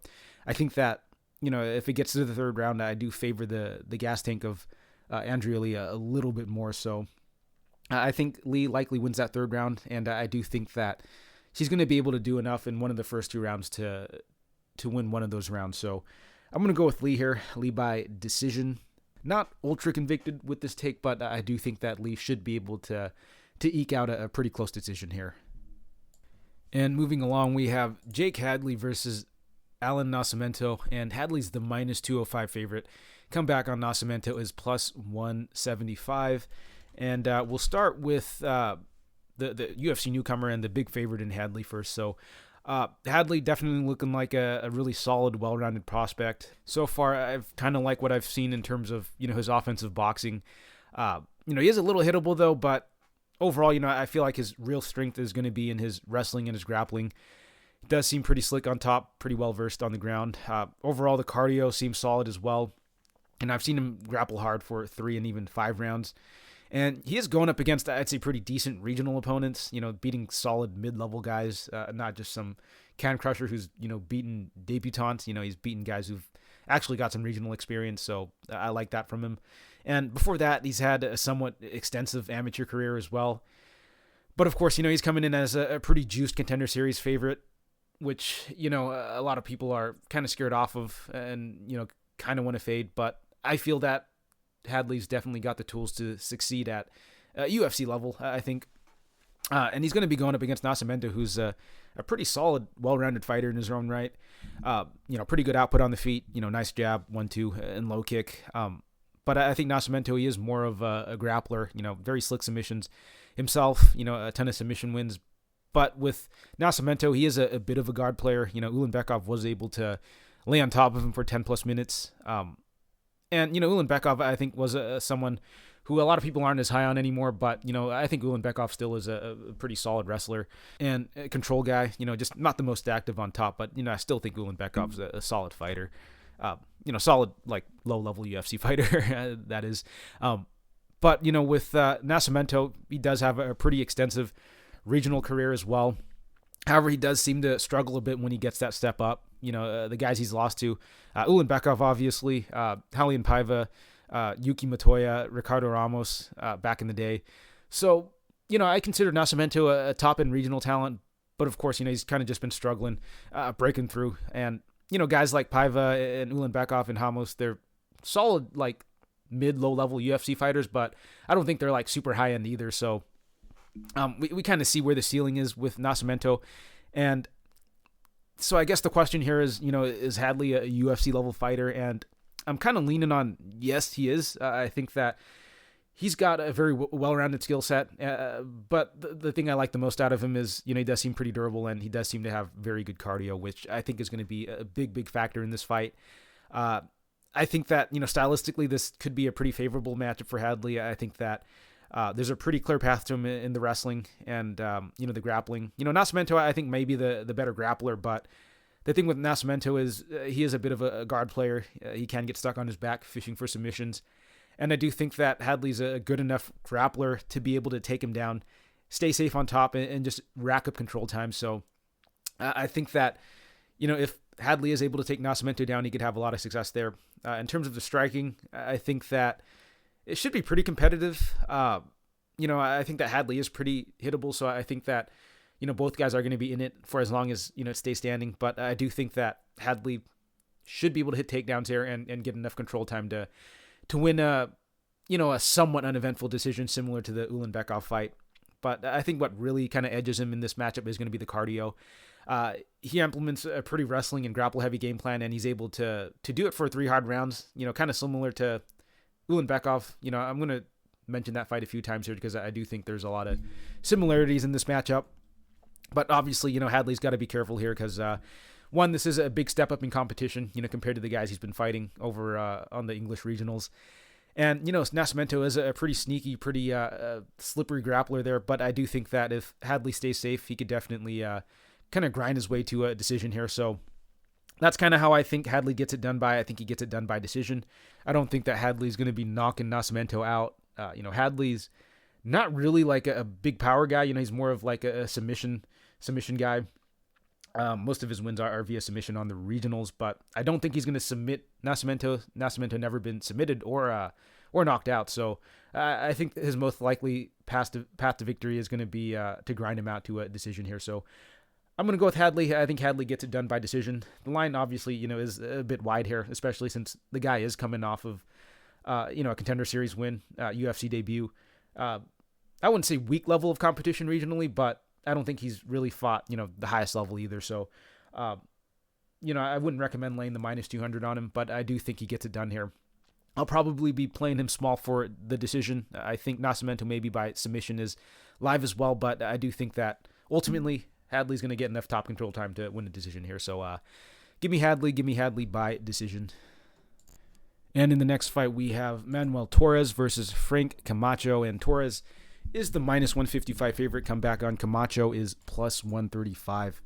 I think that if it gets to the 3rd round, I do favor the gas tank of Andrea Lee a little bit more. So I think Lee likely wins that 3rd round, and I do think that she's going to be able to do enough in one of the first 2 rounds to win one of those rounds. So I'm going to go with Lee here, Lee by decision. Not ultra convicted with this take, but I do think that Lee should be able to eke out a pretty close decision here. And moving along, we have Jake Hadley versus Allan Nascimento, and Hadley's the -205 favorite. Comeback on Nascimento is +175. And we'll start with the UFC newcomer and the big favorite in Hadley first. So Hadley definitely looking like a really solid, well-rounded prospect. So far, I've kind of like what I've seen in terms of his offensive boxing. He is a little hittable though, but overall, I feel like his real strength is going to be in his wrestling and his grappling. He does seem pretty slick on top, pretty well versed on the ground. Overall, the cardio seems solid as well, and I've seen him grapple hard for 3 and even 5 rounds. And he is going up against, I'd say, pretty decent regional opponents, beating solid mid-level guys, not just some can crusher who's, beaten debutantes. He's beaten guys who've actually got some regional experience, so I like that from him. And before that, he's had a somewhat extensive amateur career as well. But of course, he's coming in as a pretty juiced Contender Series favorite, which, a lot of people are kind of scared off of and, kind of want to fade. But I feel that Hadley's definitely got the tools to succeed at UFC level, I think. And he's going to be going up against Nascimento, who's a pretty solid, well-rounded fighter in his own right. Pretty good output on the feet, nice jab, 1-2, and low kick. But I think Nascimento, he is more of a grappler, very slick submissions himself, a ton of submission wins. But with Nascimento, he is a bit of a guard player. Ulanbekov was able to lay on top of him for 10-plus minutes. And, Ulanbekov, I think, was someone who a lot of people aren't as high on anymore. But, I think Ulanbekov still is a pretty solid wrestler and a control guy, just not the most active on top. But, I still think Ulanbekov's a solid fighter. Solid, like, low-level UFC fighter, that is. But, with Nascimento, he does have a pretty extensive regional career as well. However, he does seem to struggle a bit when he gets that step up. The guys he's lost to, Ulanbekov, obviously, Raulian Paiva, Yuki Matoya, Ricardo Ramos, back in the day. So, I consider Nascimento a top-end regional talent, but of course, he's kind of just been struggling, breaking through. And, guys like Paiva and Ulanbekov and Ramos, they're solid, like, mid-low-level UFC fighters, but I don't think they're, like, super high-end either. So, we kind of see where the ceiling is with Nascimento. And So I guess the question here is, is Hadley a UFC level fighter? And I'm kind of leaning on, yes, he is. I think that he's got a very well-rounded skill set. But the thing I like the most out of him is, he does seem pretty durable, and he does seem to have very good cardio, which I think is going to be a big, big factor in this fight. I think that, stylistically, this could be a pretty favorable matchup for Hadley. I think that there's a pretty clear path to him in the wrestling and, the grappling. Nascimento, I think, may be the better grappler, but the thing with Nascimento is he is a bit of a guard player. He can get stuck on his back fishing for submissions. And I do think that Hadley's a good enough grappler to be able to take him down, stay safe on top, and just rack up control time. So I think that, if Hadley is able to take Nascimento down, he could have a lot of success there. In terms of the striking, I think that it should be pretty competitive. I think that Hadley is pretty hittable, so I think that, both guys are going to be in it for as long as, it stays standing. But I do think that Hadley should be able to hit takedowns here and get enough control time to win a somewhat uneventful decision similar to the Ulanbekov fight. But I think what really kind of edges him in this matchup is going to be the cardio. He implements a pretty wrestling and grapple-heavy game plan, and he's able to do it for 3 hard rounds, kind of similar to Ulanbekov. I'm going to mention that fight a few times here because I do think there's a lot of similarities in this matchup. But obviously, Hadley's got to be careful here because, one, this is a big step up in competition, compared to the guys he's been fighting over on the English regionals. And, Nascimento is a pretty sneaky, pretty slippery grappler there. But I do think that if Hadley stays safe, he could definitely kind of grind his way to a decision here. So that's kind of how I think Hadley gets it done by. I think he gets it done by decision. I don't think that Hadley's going to be knocking Nascimento out. Hadley's not really like a big power guy. He's more of like a submission guy. Most of his wins are via submission on the regionals, but I don't think he's going to submit Nascimento. Nascimento never been submitted or knocked out. So I think his most likely path to victory is going to be to grind him out to a decision here. So I'm going to go with Hadley. I think Hadley gets it done by decision. The line obviously, is a bit wide here, especially since the guy is coming off of, a Contender Series win, UFC debut. I wouldn't say weak level of competition regionally, but I don't think he's really fought, the highest level either. So, I wouldn't recommend laying the -200 on him, but I do think he gets it done here. I'll probably be playing him small for the decision. I think Nascimento maybe by submission is live as well, but I do think that ultimately Hadley's going to get enough top control time to win the decision here. So, give me Hadley by decision. And in the next fight, we have Manuel Torres versus Frank Camacho, and Torres is the -155 favorite. Come back on Camacho is +135.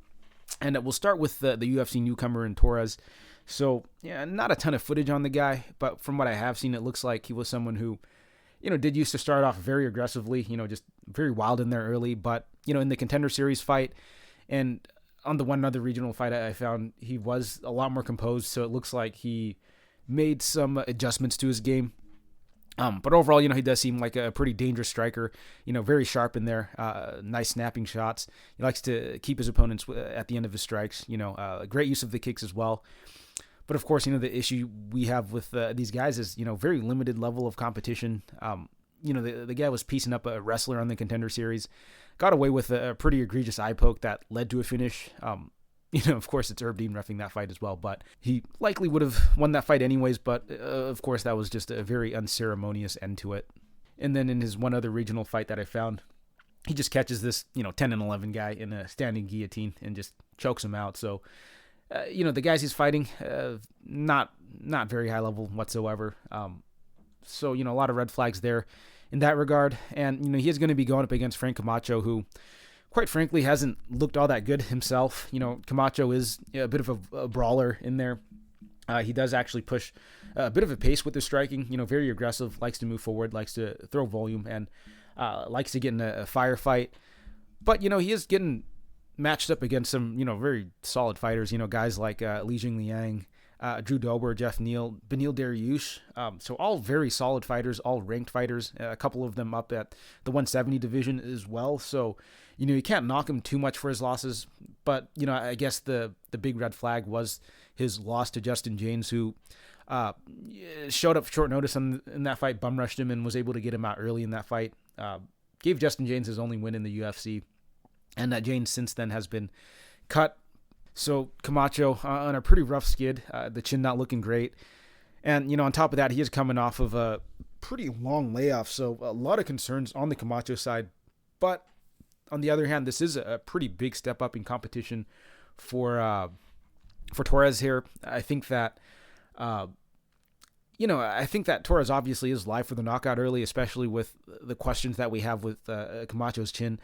And we'll start with the UFC newcomer in Torres. So, yeah, not a ton of footage on the guy, but from what I have seen, it looks like he was someone who, did used to start off very aggressively, just very wild in there early. But, in the Contender Series fight and on the one other regional fight, I found he was a lot more composed. So it looks like he made some adjustments to his game. But overall, he does seem like a pretty dangerous striker, very sharp in there, nice snapping shots. He likes to keep his opponents at the end of his strikes, great use of the kicks as well. But of course, the issue we have with these guys is, very limited level of competition. The guy was piecing up a wrestler on the Contender Series, got away with a pretty egregious eye poke that led to a finish. Of course, it's Herb Dean reffing that fight as well, but he likely would have won that fight anyways. But of course, that was just a very unceremonious end to it. And then in his one other regional fight that I found, he just catches this, 10 and 11 guy in a standing guillotine and just chokes him out. So, the guys he's fighting, not very high level whatsoever. So, a lot of red flags there in that regard. And, he is going to be going up against Frank Camacho, who, quite frankly, hasn't looked all that good himself. Camacho is a bit of a brawler in there. He does actually push a bit of a pace with his striking, very aggressive, likes to move forward, likes to throw volume, and likes to get in a firefight. But, he is getting matched up against some, very solid fighters, guys like Li Jingliang, Drew Dober, Jeff Neal, Benil Dariush. So all very solid fighters, all ranked fighters, a couple of them up at the 170 division as well. So, you can't knock him too much for his losses. But, I guess the big red flag was his loss to Justin James, who showed up short notice in that fight, bum rushed him, and was able to get him out early in that fight. Gave Justin James his only win in the UFC. And that James since then has been cut So Camacho on a pretty rough skid, the chin not looking great. And, on top of that, he is coming off of a pretty long layoff. So a lot of concerns on the Camacho side. But on the other hand, this is a pretty big step up in competition for Torres here. I think that, I think that Torres obviously is live for the knockout early, especially with the questions that we have with Camacho's chin.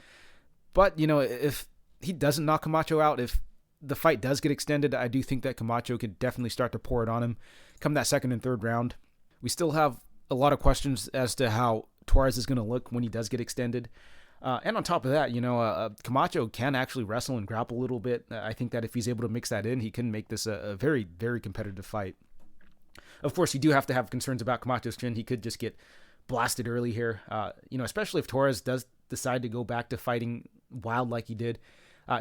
But, if he doesn't knock Camacho out, if the fight does get extended, I do think that Camacho could definitely start to pour it on him come that second and third round. We still have a lot of questions as to how Torres is going to look when he does get extended. And on top of that, Camacho can actually wrestle and grapple a little bit. I think that if he's able to mix that in, he can make this a very, very competitive fight. Of course, you do have to have concerns about Camacho's chin. He could just get blasted early here, especially if Torres does decide to go back to fighting wild like he did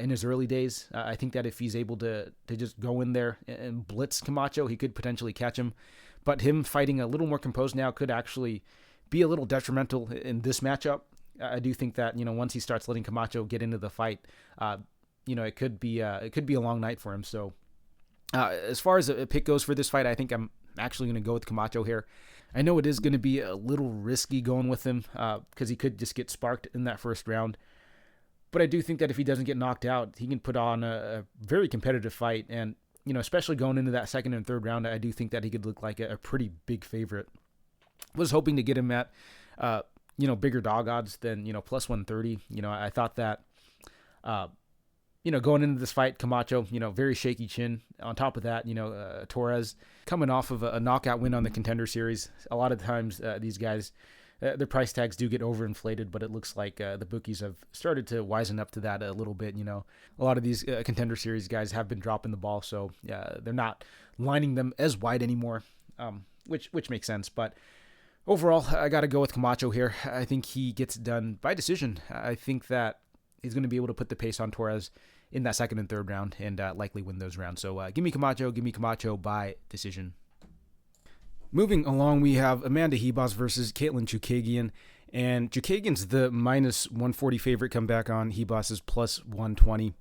in his early days. I think that if he's able to just go in there and blitz Camacho, he could potentially catch him. But him fighting a little more composed now could actually be a little detrimental in this matchup. I do think that, once he starts letting Camacho get into the fight, it could be a long night for him. So as far as a pick goes for this fight, I think I'm actually going to go with Camacho here. I know it is going to be a little risky going with him because he could just get sparked in that first round. But I do think that if he doesn't get knocked out, he can put on a very competitive fight. And, especially going into that second and third round, I do think that he could look like a pretty big favorite. Was hoping to get him at, bigger dog odds than, plus 130. I thought that, going into this fight, Camacho, very shaky chin. On top of that, Torres coming off of a knockout win on the Contender Series. A lot of times these guys, their price tags do get overinflated, but it looks like the bookies have started to wisen up to that a little bit. A lot of these Contender Series guys have been dropping the ball, so they're not lining them as wide anymore, which makes sense. But overall, I got to go with Camacho here. I think he gets it done by decision. I think that he's going to be able to put the pace on Torres in that second and third round and likely win those rounds. So give me Camacho by decision. Moving along, we have Amanda Ribas versus Katlyn Chookagian. And Chookagian's the minus 140 favorite, come back on. Ribas is plus 120.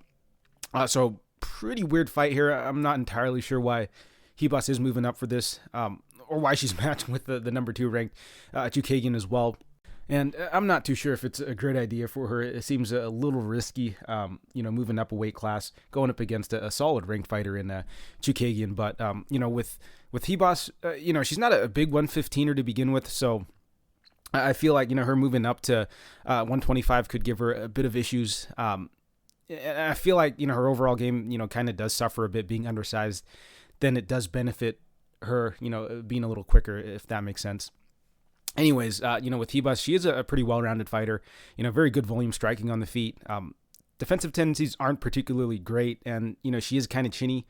So pretty weird fight here. I'm not entirely sure why Ribas is moving up for this, or why she's matching with the number 2 ranked Chookagian as well. And I'm not too sure if it's a great idea for her. It seems a little risky, moving up a weight class, going up against a solid ranked fighter in Chookagian. But, with Ribas, she's not a big 115er to begin with. So I feel like, her moving up to 125 could give her a bit of issues. And I feel like, her overall game, kind of does suffer a bit being undersized. Then it does benefit her, being a little quicker, if that makes sense. Anyways, with Ribas, she is a pretty well-rounded fighter, very good volume striking on the feet. Defensive tendencies aren't particularly great, and, she is kind of chinny.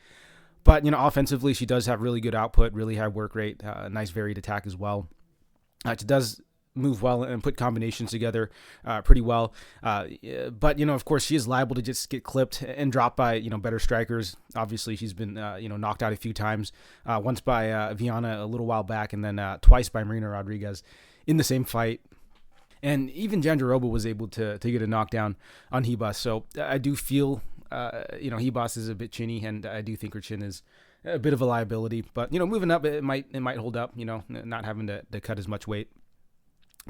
But, offensively, she does have really good output, really high work rate, nice varied attack as well. She does move well and put combinations together pretty well. But, of course, she is liable to just get clipped and dropped by, better strikers. Obviously, she's been, knocked out a few times, once by Viviane a little while back, and then twice by Marina Rodriguez in the same fight. And even Jandiroba was able to get a knockdown on Ribas. So I do feel, Ribas is a bit chinny, and I do think her chin is a bit of a liability. But, moving up, it might hold up, not having to cut as much weight.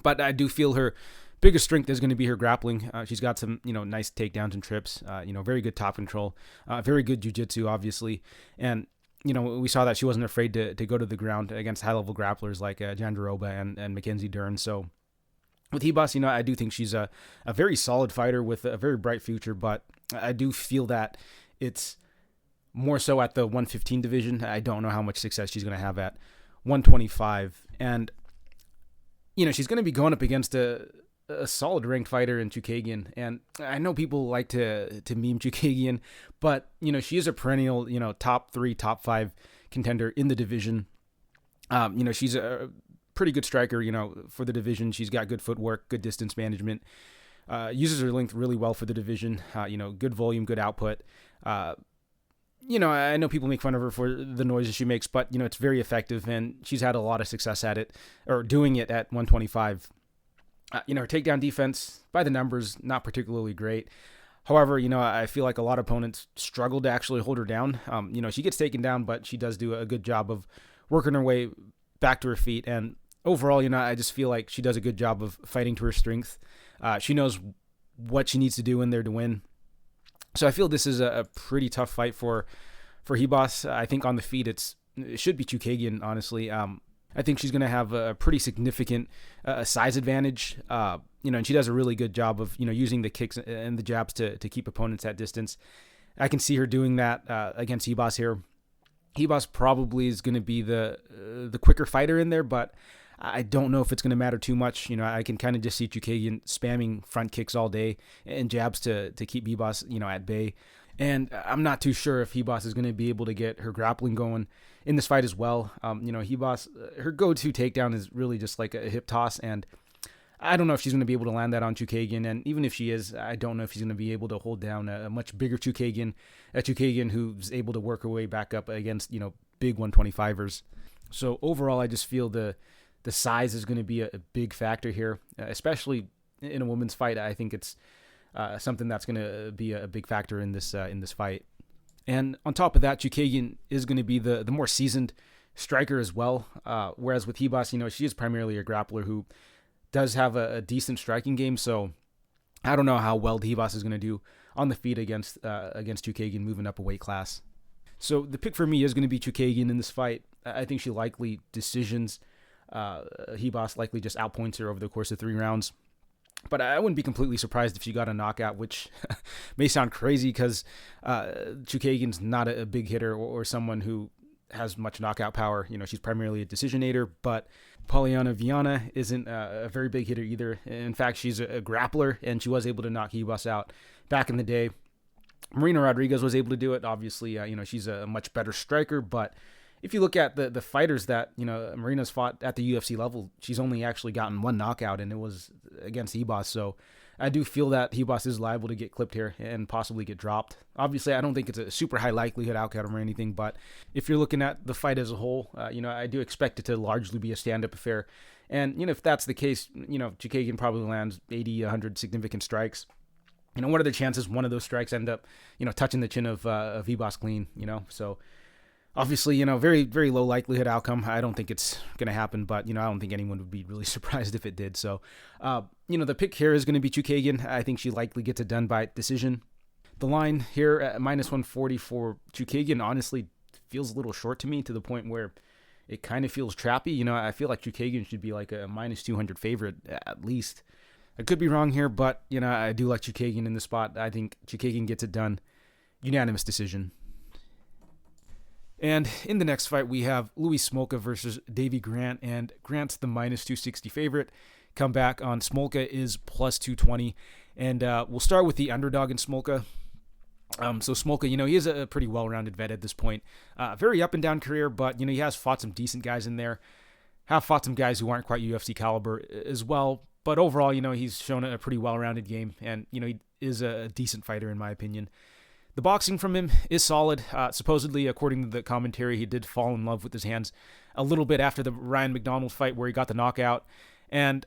But I do feel her biggest strength is going to be her grappling. She's got some, nice takedowns and trips, very good top control, very good jiu-jitsu, obviously. And, we saw that she wasn't afraid to go to the ground against high-level grapplers like Jandiroba and Mackenzie Dern. So with Ribas, I do think she's a very solid fighter with a very bright future, but I do feel that it's more so at the 115 division. I don't know how much success she's going to have at 125. And she's going to be going up against a solid ranked fighter in Chookagian. And I know people like to meme Chookagian, but, she is a perennial, top 3, top 5 contender in the division. She's a pretty good striker, for the division. She's got good footwork, good distance management, uses her length really well for the division, good volume, good output. I know people make fun of her for the noises she makes, but, it's very effective, and she's had a lot of success at it, or doing it at 125. Her takedown defense, by the numbers, not particularly great. However, I feel like a lot of opponents struggle to actually hold her down. She gets taken down, but she does do a good job of working her way back to her feet. And overall, I just feel like she does a good job of fighting to her strength. She knows what she needs to do in there to win. So I feel this is a pretty tough fight for Ribas. I think on the feet, it should be Chookagian, honestly. I think she's going to have a pretty significant size advantage, and she does a really good job of, using the kicks and the jabs to keep opponents at distance. I can see her doing that against Ribas here. Ribas probably is going to be the quicker fighter in there, but I don't know if it's going to matter too much. I can kind of just see Chookagian spamming front kicks all day and jabs to keep Ribas, at bay. And I'm not too sure if Ribas is going to be able to get her grappling going in this fight as well. Ribas, her go-to takedown is really just like a hip toss, and I don't know if she's going to be able to land that on Chookagian. And even if she is, I don't know if she's going to be able to hold down a much bigger Chookagian, a Chookagian who's able to work her way back up against, big 125ers. So overall, I just feel the size is going to be a big factor here, especially in a women's fight. I think it's something that's going to be a big factor in this fight. And on top of that, Chookagian is going to be the more seasoned striker as well. Whereas with Ribas, she is primarily a grappler who does have a decent striking game. So I don't know how well Ribas is going to do on the feet against Chookagian moving up a weight class. So the pick for me is going to be Chookagian in this fight. I think she likely decisions. Ribas likely just outpoints her over the course of 3 rounds. But I wouldn't be completely surprised if she got a knockout, which may sound crazy because Chookagian's not a big hitter or someone who has much knockout power. She's primarily a decisionator, but Viviane isn't a very big hitter either. In fact, she's a grappler, and she was able to knock Ribas out back in the day. Marina Rodriguez was able to do it. Obviously, she's a much better striker, but if you look at the fighters that, Marina's fought at the UFC level, she's only actually gotten 1 knockout, and it was against Ribas. So I do feel that Ribas is liable to get clipped here and possibly get dropped. Obviously, I don't think it's a super high likelihood outcome or anything, but if you're looking at the fight as a whole, I do expect it to largely be a stand-up affair. And, if that's the case, Chookagian probably lands 80, 100 significant strikes. What are the chances one of those strikes end up, touching the chin of Ribas clean, So obviously, very, very low likelihood outcome. I don't think it's going to happen, but, I don't think anyone would be really surprised if it did. So, the pick here is going to be Chookagian. I think she likely gets it done by decision. The line here at -140 for Chookagian honestly feels a little short to me, to the point where it kind of feels trappy. I feel like Chookagian should be like a -200 favorite at least. I could be wrong here, but, I do like Chookagian in the spot. I think Chookagian gets it done. Unanimous decision. And in the next fight, we have Smolka versus Davey Grant, and Grant's the -260 favorite. Comeback on Smolka is +220, and we'll start with the underdog in Smolka. So Smolka, he is a pretty well-rounded vet at this point. Very up-and-down career, but, he has fought some decent guys in there. Have fought some guys who aren't quite UFC caliber as well. But overall, he's shown a pretty well-rounded game, and, he is a decent fighter in my opinion. The boxing from him is solid. Supposedly, according to the commentary, he did fall in love with his hands a little bit after the Ryan McDonald fight where he got the knockout. And,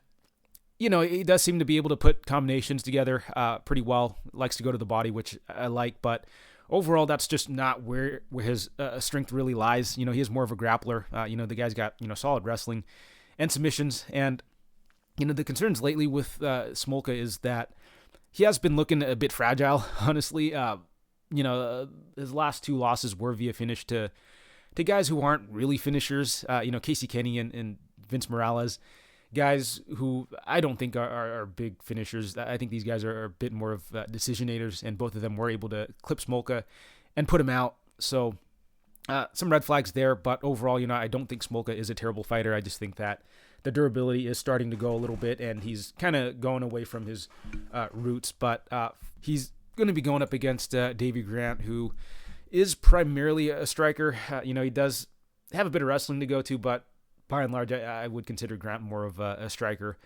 he does seem to be able to put combinations together pretty well. Likes to go to the body, which I like. But overall, that's just not where his strength really lies. He is more of a grappler. The guy's got, solid wrestling and submissions. And, the concerns lately with Smolka is that he has been looking a bit fragile, honestly. His last 2 losses were via finish to guys who aren't really finishers. Casey Kenny and Vince Morales, guys who I don't think are big finishers. I think these guys are a bit more of decisionators, and both of them were able to clip Smolka and put him out. So some red flags there, but overall, I don't think Smolka is a terrible fighter. I just think that the durability is starting to go a little bit, and he's kind of going away from his roots. But he's going to be going up against Davey Grant, who is primarily a striker. He does have a bit of wrestling to go to, but by and large, I would consider Grant more of a striker.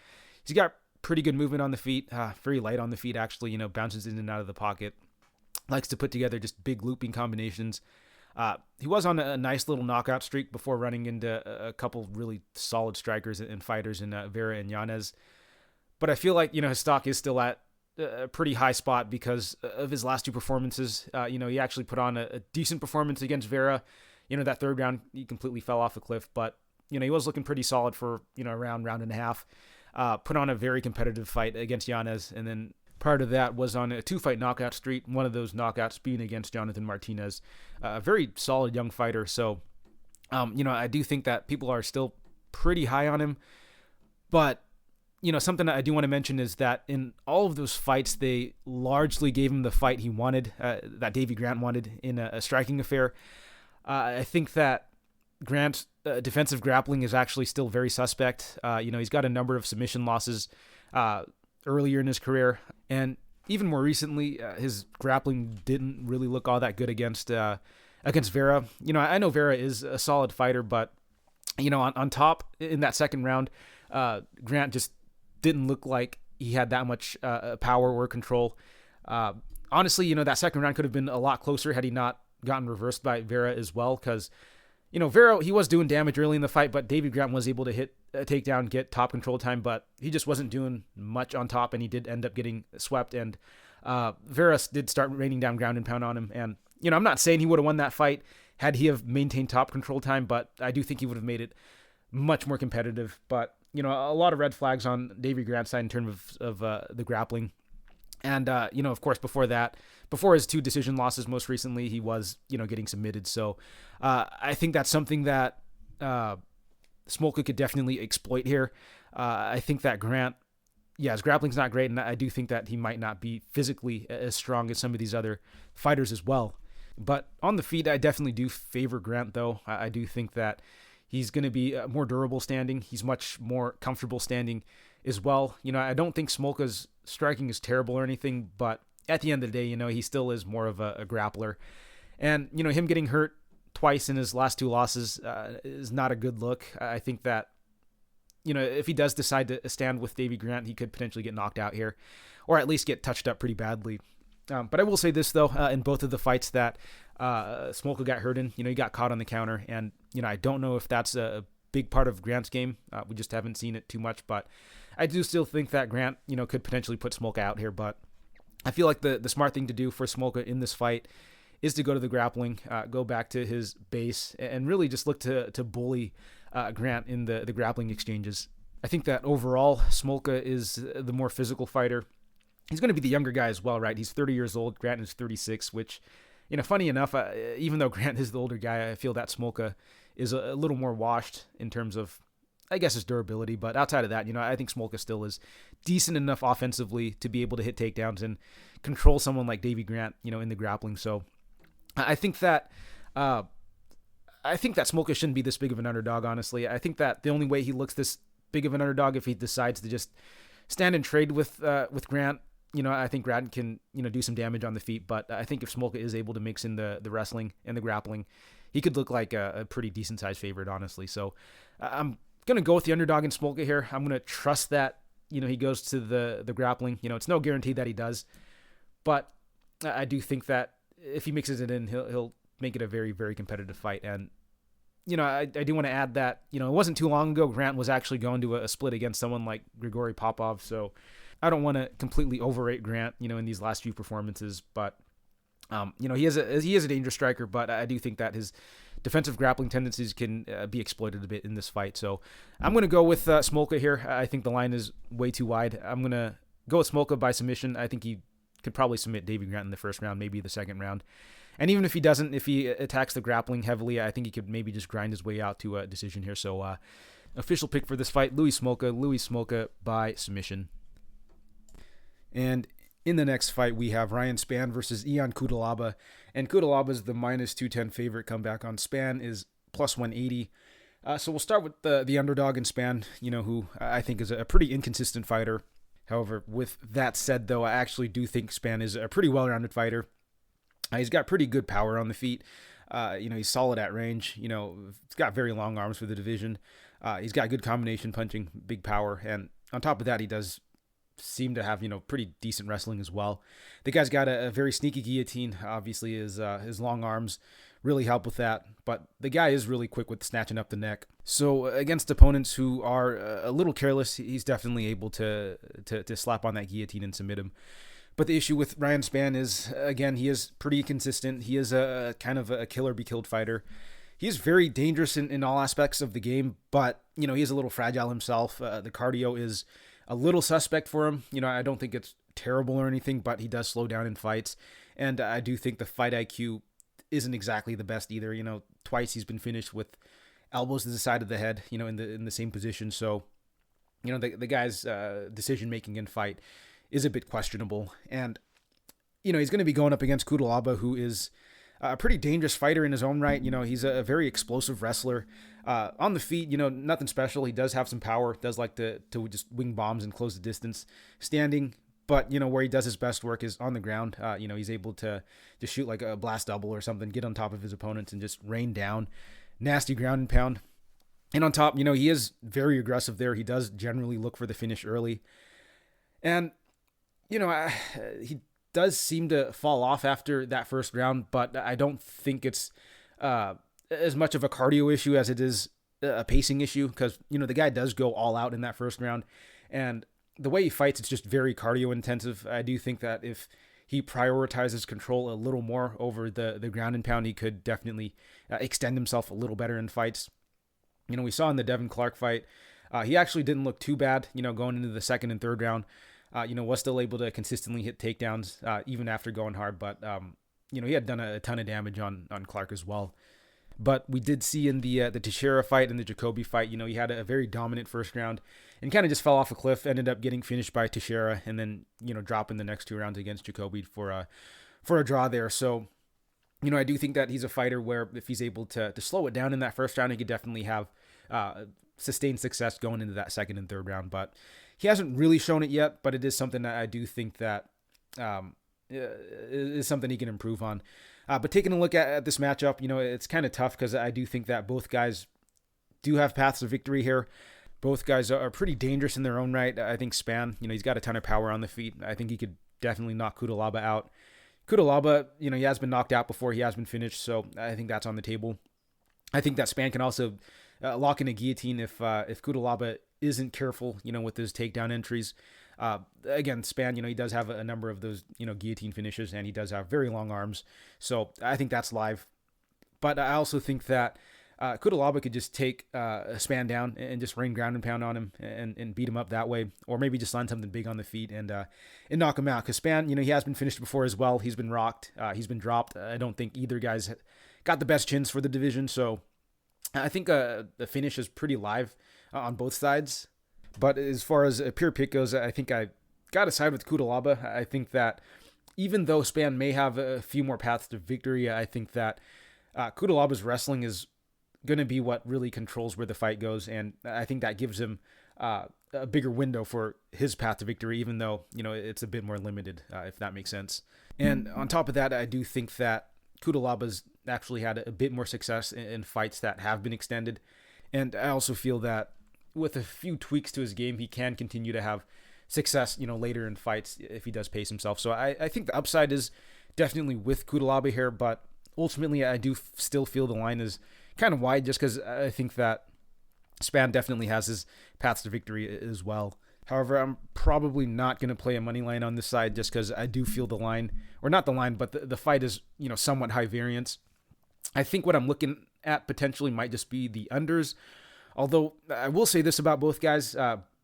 He's got pretty good movement on the feet, very light on the feet, actually, bounces in and out of the pocket, likes to put together just big looping combinations. He was on a nice little knockout streak before running into a couple really solid strikers and fighters in Vera and Yanez. But I feel like, his stock is still at a pretty high spot because of his last two performances. He actually put on a decent performance against Vera. That third round, he completely fell off a cliff, but, he was looking pretty solid for, around round and a half. Put on a very competitive fight against Yanez, and then prior to that was on a 2-fight knockout streak, one of those knockouts being against Jonathan Martinez. A very solid young fighter, so, I do think that people are still pretty high on him, but something that I do want to mention is that in all of those fights, they largely gave him the fight he wanted, that Davey Grant wanted in a striking affair. I think that Grant's defensive grappling is actually still very suspect. He's got a number of submission losses earlier in his career, and even more recently, his grappling didn't really look all that good against Vera. I know Vera is a solid fighter, but on top in that second round, Grant just didn't look like he had that much power or control. Honestly, that second round could have been a lot closer had he not gotten reversed by Vera as well, because Vera, he was doing damage early in the fight, but Davey Grant was able to hit a takedown, get top control time, but he just wasn't doing much on top, and he did end up getting swept, and Vera did start raining down ground and pound on him, and I'm not saying he would have won that fight had he have maintained top control time, but I do think he would have made it much more competitive. But a lot of red flags on Davey Grant's side in terms of the grappling. And, of course, before his 2 decision losses most recently, he was, getting submitted. So I think that's something that Smolka could definitely exploit here. I think that Grant, his grappling's not great, and I do think that he might not be physically as strong as some of these other fighters as well. But on the feet, I definitely do favor Grant, though. I do think that he's going to be more durable standing. He's much more comfortable standing as well. I don't think Smolka's striking is terrible or anything, but at the end of the day, he still is more of a grappler. And, him getting hurt twice in his last 2 losses is not a good look. I think that, if he does decide to stand with Davey Grant, he could potentially get knocked out here, or at least get touched up pretty badly. But I will say this, though, in both of the fights that Smolka got hurt in, he got caught on the counter, and, I don't know if that's a big part of Grant's game. We just haven't seen it too much, but I do still think that Grant, could potentially put Smolka out here, but I feel like the smart thing to do for Smolka in this fight is to go to the grappling, go back to his base, and really just look to bully Grant in the grappling exchanges. I think that overall, Smolka is the more physical fighter. He's going to be the younger guy as well, right? He's 30 years old. Grant is 36, which, funny enough, even though Grant is the older guy, I feel that Smolka is a little more washed in terms of, I guess, his durability. But outside of that, I think Smolka still is decent enough offensively to be able to hit takedowns and control someone like Davey Grant, in the grappling. So I think that Smolka shouldn't be this big of an underdog, honestly. I think that the only way he looks this big of an underdog if he decides to just stand and trade with Grant. I think Grant can, do some damage on the feet, but I think if Smolka is able to mix in the wrestling and the grappling, he could look like a pretty decent-sized favorite, honestly. So I'm going to go with the underdog in Smolka here. I'm going to trust that, he goes to the grappling. It's no guarantee that he does, but I do think that if he mixes it in, he'll make it a very, very competitive fight. And, I do want to add that, it wasn't too long ago Grant was actually going to a split against someone like Grigory Popov, so I don't want to completely overrate Grant, in these last few performances, but, he is a dangerous striker, but I do think that his defensive grappling tendencies can be exploited a bit in this fight. So I'm going to go with Smolka here. I think the line is way too wide. I'm going to go with Smolka by submission. I think he could probably submit Davey Grant in the first round, maybe the second round. And even if he doesn't, if he attacks the grappling heavily, I think he could maybe just grind his way out to a decision here. So official pick for this fight, Louis Smolka by submission. And in the next fight, we have Ryan Spann versus Ion Cutelaba. And Cutelaba is the minus 210 favorite. Comeback on Spann is plus 180. So we'll start with the underdog in Spann, who I think is a pretty inconsistent fighter. However, with that said, though, I actually do think Spann is a pretty well-rounded fighter. He's got pretty good power on the feet. He's solid at range. He's got very long arms for the division. He's got good combination punching, big power. And on top of that, he does seem to have, pretty decent wrestling as well. The guy's got a very sneaky guillotine. Obviously, his long arms really help with that. But the guy is really quick with snatching up the neck. So against opponents who are a little careless, he's definitely able to slap on that guillotine and submit him. But the issue with Ryan Spann is, again, he is pretty consistent. He is a kind of a killer-be-killed fighter. He is very dangerous in all aspects of the game, but, he is a little fragile himself. The cardio is a little suspect for him. I don't think it's terrible or anything, but he does slow down in fights. And I do think the fight IQ isn't exactly the best either. Twice he's been finished with elbows to the side of the head, in the same position. So, the guy's decision-making in fight is a bit questionable. And, he's going to be going up against Cutelaba, who is a pretty dangerous fighter in his own right. He's a very explosive wrestler. On the feet, nothing special. He does have some power, does like to just wing bombs and close the distance. Standing, but, where he does his best work is on the ground. He's able to just shoot like a blast double or something, get on top of his opponents and just rain down. Nasty ground and pound. And on top, he is very aggressive there. He does generally look for the finish early. And, he does seem to fall off after that first round, but I don't think it's as much of a cardio issue as it is a pacing issue, because, the guy does go all out in that first round. And the way he fights, it's just very cardio intensive. I do think that if he prioritizes control a little more over the ground and pound, he could definitely extend himself a little better in fights. We saw in the Devin Clark fight, he actually didn't look too bad, going into the second and third round. Was still able to consistently hit takedowns even after going hard. But, he had done a ton of damage on Clark as well. But we did see in the Teixeira fight and the Jacoby fight, he had a very dominant first round and kind of just fell off a cliff, ended up getting finished by Teixeira and then, dropping the next two rounds against Jacoby for a draw there. So, I do think that he's a fighter where if he's able to slow it down in that first round, he could definitely have sustained success going into that second and third round. But he hasn't really shown it yet, but it is something that I do think that is something he can improve on. But taking a look at this matchup, it's kind of tough because I do think that both guys do have paths to victory here. Both guys are pretty dangerous in their own right. I think Spann, he's got a ton of power on the feet. I think he could definitely knock Cutelaba out. Cutelaba, he has been knocked out before. He has been finished, so I think that's on the table. I think that Spann can also lock in a guillotine if Cutelaba isn't careful, with his takedown entries. Again, Spann, he does have a number of those, guillotine finishes, and he does have very long arms. So I think that's live. But I also think that Cutelaba could just take Spann down and just rain ground and pound on him and beat him up that way, or maybe just land something big on the feet and knock him out. Because Spann, he has been finished before as well. He's been rocked. He's been dropped. I don't think either guy's got the best chins for the division. So I think the finish is pretty live on both sides. But as far as a pure pick goes, I think I got to side with Cutelaba. I think that even though Spann may have a few more paths to victory, I think that Cutelaba's wrestling is going to be what really controls where the fight goes. And I think that gives him a bigger window for his path to victory, even though, it's a bit more limited, if that makes sense. And on top of that, I do think that Cutelaba's actually had a bit more success in fights that have been extended. And I also feel that with a few tweaks to his game, he can continue to have success, later in fights if he does pace himself. So I think the upside is definitely with Cutelaba here, but ultimately I do still feel the line is kind of wide just because I think that Spann definitely has his paths to victory as well. However, I'm probably not going to play a money line on this side just because I do feel the line, or not the line, but the fight is, somewhat high variance. I think what I'm looking at potentially might just be the unders. Although I will say this about both guys,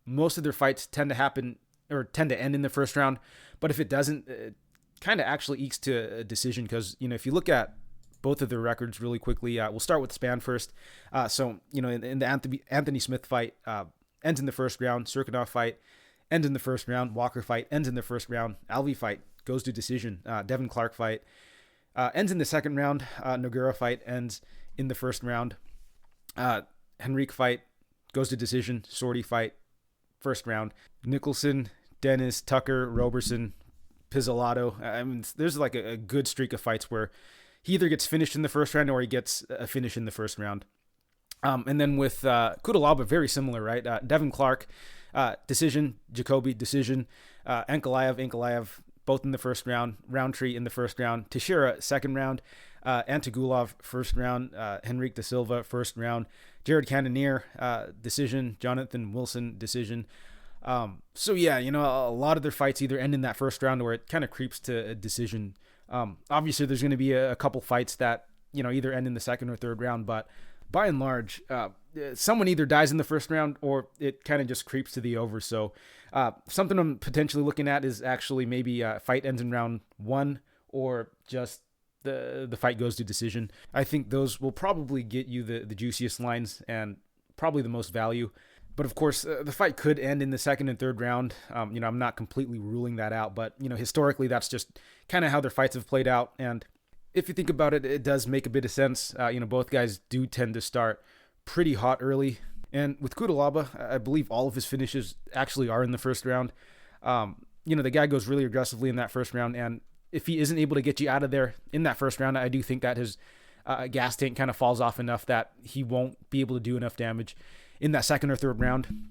most of their fights tend to end in the first round. But if it doesn't, it kind of actually ekes to a decision because, if you look at both of their records really quickly, we'll start with Spann first. In the Anthony Smith fight, ends in the first round. Serkinov fight ends in the first round. Walker fight ends in the first round. Alvey fight goes to decision. Devin Clark fight ends in the second round. Nogueira fight ends in the first round. Henrique fight goes to decision. Sorty fight, first round. Nicholson, Dennis, Tucker, Roberson, Pizzolato. I mean, there's like a good streak of fights where he either gets finished in the first round or he gets a finish in the first round. And then with Cutelaba, very similar, right? Devin Clark, decision. Jacoby, decision. Ankalaev, both in the first round. Roundtree in the first round. Teixeira, second round. Antigulov, first round. Henrique da Silva, first round. Jared Cannonier, decision. Jonathan Wilson, decision. So yeah, a lot of their fights either end in that first round or it kind of creeps to a decision. Obviously, there's going to be a couple fights that, either end in the second or third round, but by and large, someone either dies in the first round or it kind of just creeps to the over. So something I'm potentially looking at is actually maybe fight ends in round 1 or just the fight goes to decision. I think those will probably get you the juiciest lines and probably the most value. But of course, the fight could end in the second and third round. I'm not completely ruling that out, but historically, that's just kind of how their fights have played out. And if you think about it, it does make a bit of sense. Both guys do tend to start pretty hot early. And with Cutelaba, I believe all of his finishes actually are in the first round. The guy goes really aggressively in that first round. And if he isn't able to get you out of there in that first round, I do think that his gas tank kind of falls off enough that he won't be able to do enough damage in that second or third round.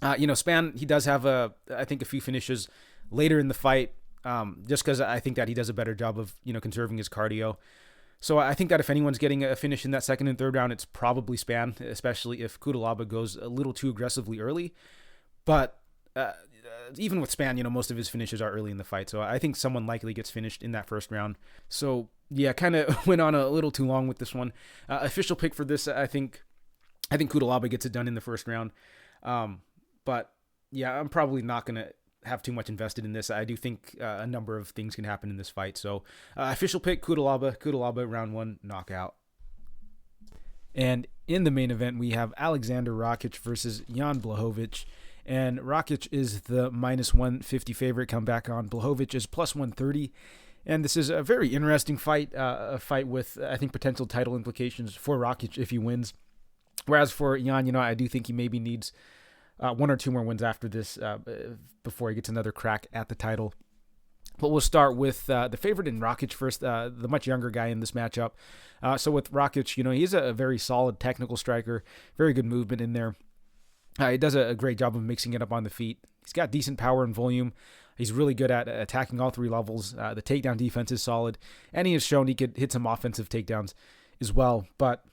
Spann, he does have I think a few finishes later in the fight, just because I think that he does a better job of, conserving his cardio. So I think that if anyone's getting a finish in that second and third round, it's probably Spann, especially if Cutelaba goes a little too aggressively early. But even with Spann, most of his finishes are early in the fight. So I think someone likely gets finished in that first round. So yeah, kind of went on a little too long with this one. Official pick for this, I think Cutelaba gets it done in the first round. But yeah, I'm probably not going to have too much invested in this. I do think a number of things can happen in this fight. So official pick, Cutelaba, round 1, knockout. And in the main event, we have Aleksandar Rakic versus Jan Błachowicz. And Rakic is the -150 favorite, come back on. Błachowicz is +130. And this is a very interesting fight, a fight with, I think, potential title implications for Rakic if he wins. Whereas for Jan, I do think he maybe needs 1 or 2 more wins after this before he gets another crack at the title. But we'll start with the favorite in Rakic first, the much younger guy in this matchup. So with Rakic, he's a very solid technical striker, very good movement in there. He does a great job of mixing it up on the feet. He's got decent power and volume. He's really good at attacking all 3 levels. The takedown defense is solid, and he has shown he could hit some offensive takedowns as well. But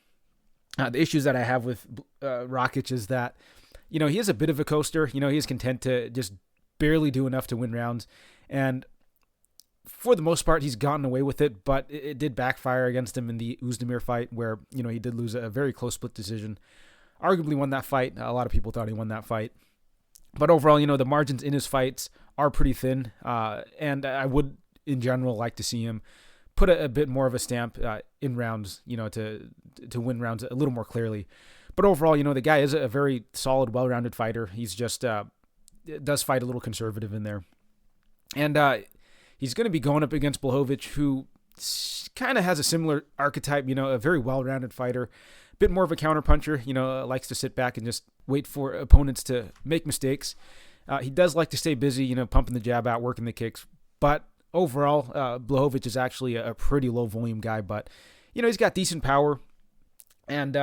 the issues that I have with Rakic is that, he is a bit of a coaster. He is content to just barely do enough to win rounds. And for the most part, he's gotten away with it, but it did backfire against him in the Oezdemir fight where, he did lose a very close split decision. Arguably won that fight. A lot of people thought he won that fight. But overall, the margins in his fights are pretty thin. And I would, in general, like to see him put a bit more of a stamp in rounds, to win rounds a little more clearly. But overall, the guy is a very solid, well-rounded fighter. He's just does fight a little conservative in there. And he's going to be going up against Błachowicz, who kind of has a similar archetype, a very well-rounded fighter. A bit more of a counterpuncher, likes to sit back and just wait for opponents to make mistakes. He does like to stay busy, pumping the jab out, working the kicks. But overall, Błachowicz is actually a pretty low-volume guy, but, he's got decent power. And,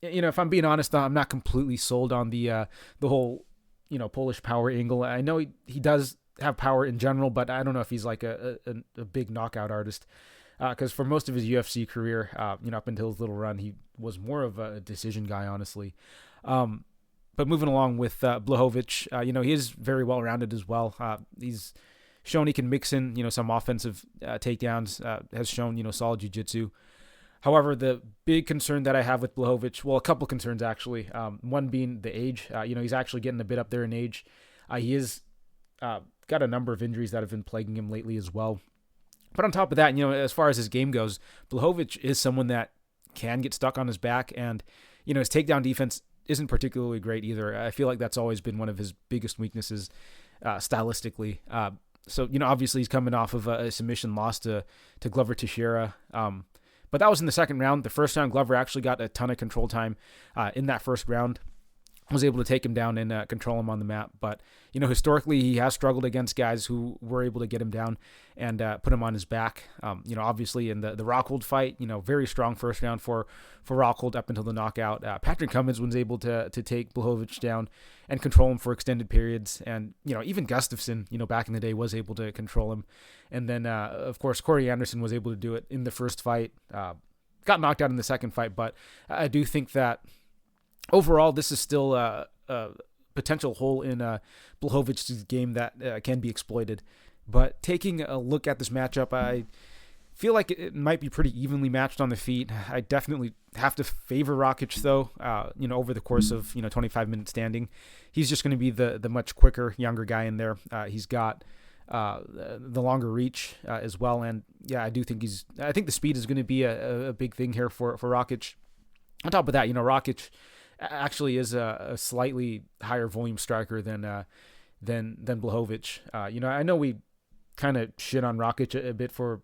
if I'm being honest, I'm not completely sold on the whole, Polish power angle. I know he does have power in general, but I don't know if he's like a big knockout artist. Because for most of his UFC career, up until his little run, he was more of a decision guy, honestly. But moving along with Błachowicz, he is very well-rounded as well. He's shown he can mix in, some offensive takedowns, has shown, solid jiu-jitsu. However, the big concern that I have with Błachowicz, well, a couple concerns actually. One being the age. He's actually getting a bit up there in age. He is got a number of injuries that have been plaguing him lately as well. But on top of that, as far as his game goes, Błachowicz is someone that can get stuck on his back, and his takedown defense isn't particularly great either. I feel like that's always been one of his biggest weaknesses stylistically. So obviously he's coming off of a submission loss to Glover Teixeira. But that was in the second round. The first round, Glover actually got a ton of control time in that first round. was able to take him down and control him on the map. But, historically, he has struggled against guys who were able to get him down and put him on his back. Obviously in the Rockhold fight, very strong first round for Rockhold up until the knockout. Patrick Cummins was able to take Błachowicz down and control him for extended periods. And, even Gustafsson, back in the day was able to control him. And then, of course, Corey Anderson was able to do it in the first fight. Got knocked out in the second fight, but I do think that overall, this is still a potential hole in Blachowicz' game that can be exploited. But taking a look at this matchup, I feel like it might be pretty evenly matched on the feet. I definitely have to favor Rakic, though, over the course of, 25 minutes standing. He's just going to be the much quicker, younger guy in there. He's got the longer reach as well. And, yeah, I think the speed is going to be a big thing here for Rakic. On top of that, Rakic actually is a slightly higher volume striker than Błachowicz. I know we kind of shit on Rakic a bit for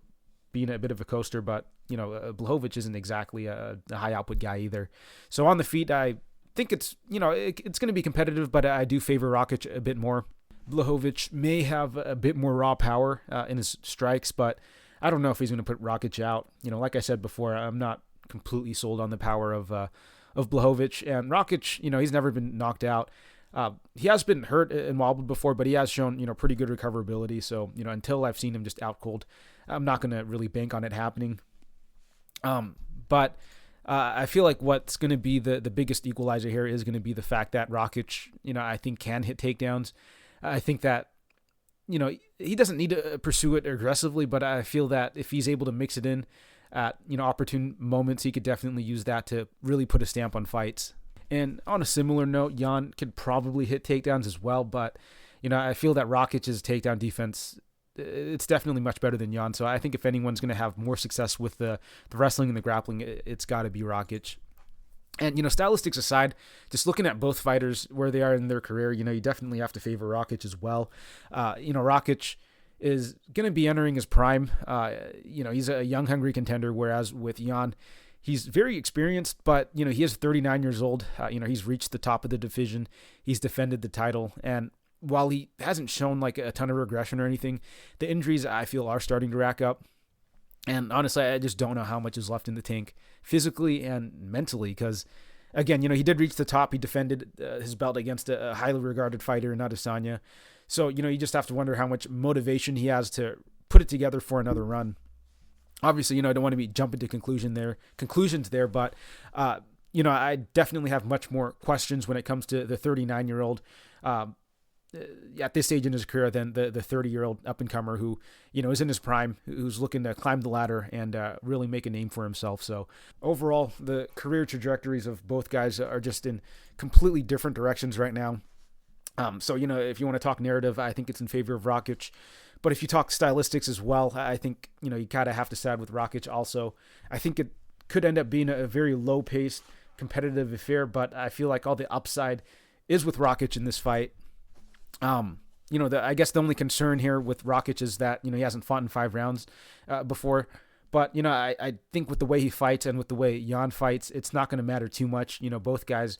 being a bit of a coaster, but Błachowicz isn't exactly a high output guy either. So on the feet, I think it's it's going to be competitive, but I do favor Rakic a bit more. Błachowicz may have a bit more raw power in his strikes, but I don't know if he's going to put Rakic out. Like I said before, I'm not completely sold on the power of Błachowicz. And Rakic, he's never been knocked out. He has been hurt and wobbled before, but he has shown, pretty good recoverability. So, until I've seen him just out cold, I'm not going to really bank on it happening. But I feel like what's going to be the biggest equalizer here is going to be the fact that Rakic, I think can hit takedowns. I think that, he doesn't need to pursue it aggressively, but I feel that if he's able to mix it in at, opportune moments, he could definitely use that to really put a stamp on fights. And on a similar note, Jan could probably hit takedowns as well, but, I feel that Rakic's takedown defense, it's definitely much better than Jan. So I think if anyone's going to have more success with the wrestling and the grappling, it's got to be Rakic. And, stylistics aside, just looking at both fighters, where they are in their career, you definitely have to favor Rakic as well. Rakic is going to be entering his prime. He's a young, hungry contender, whereas with Jan, he's very experienced, but, he is 39 years old. He's reached the top of the division. He's defended the title. And while he hasn't shown like a ton of regression or anything, the injuries I feel are starting to rack up. And honestly, I just don't know how much is left in the tank physically and mentally, because, again, he did reach the top. He defended his belt against a highly regarded fighter in Adesanya. So, you just have to wonder how much motivation he has to put it together for another run. Obviously, I don't want to be jumping to conclusions there, but, I definitely have much more questions when it comes to the 39-year-old at this stage in his career than the 30-year-old up-and-comer who, is in his prime, who's looking to climb the ladder and really make a name for himself. So overall, the career trajectories of both guys are just in completely different directions right now. So, if you want to talk narrative, I think it's in favor of Rakic. But if you talk stylistics as well, I think, you kind of have to side with Rakic also. I think it could end up being a very low-paced, competitive affair, but I feel like all the upside is with Rakic in this fight. I guess the only concern here with Rakic is that, he hasn't fought in 5 rounds before. But, I think with the way he fights and with the way Jan fights, it's not going to matter too much. Both guys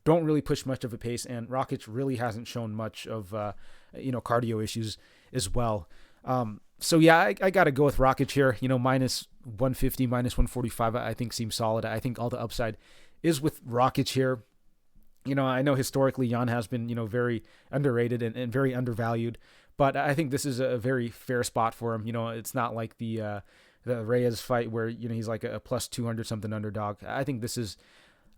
don't really push much of a pace, and Rakic really hasn't shown much of, cardio issues as well. So, yeah, I got to go with Rakic here. Minus 150, minus 145, I think seems solid. I think all the upside is with Rakic here. I know historically Jan has been, very underrated and very undervalued, but I think this is a very fair spot for him. It's not like the Reyes fight where, he's like a plus 200 something underdog. I think this is,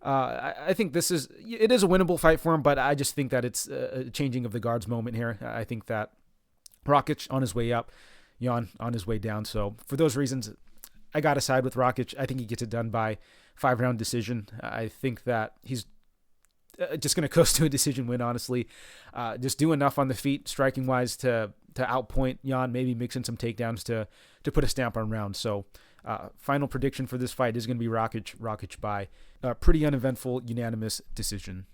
it is a winnable fight for him, but I just think that it's a changing of the guards moment here. I think that Rakic on his way up, Jan on his way down. So for those reasons, I got to side with Rakic. I think he gets it done by 5-round decision. I think that he's just going to coast to a decision win, honestly. Just do enough on the feet, striking-wise, to outpoint Jan, maybe mix in some takedowns to put a stamp on rounds. So final prediction for this fight is going to be Rakic by a pretty uneventful, unanimous decision.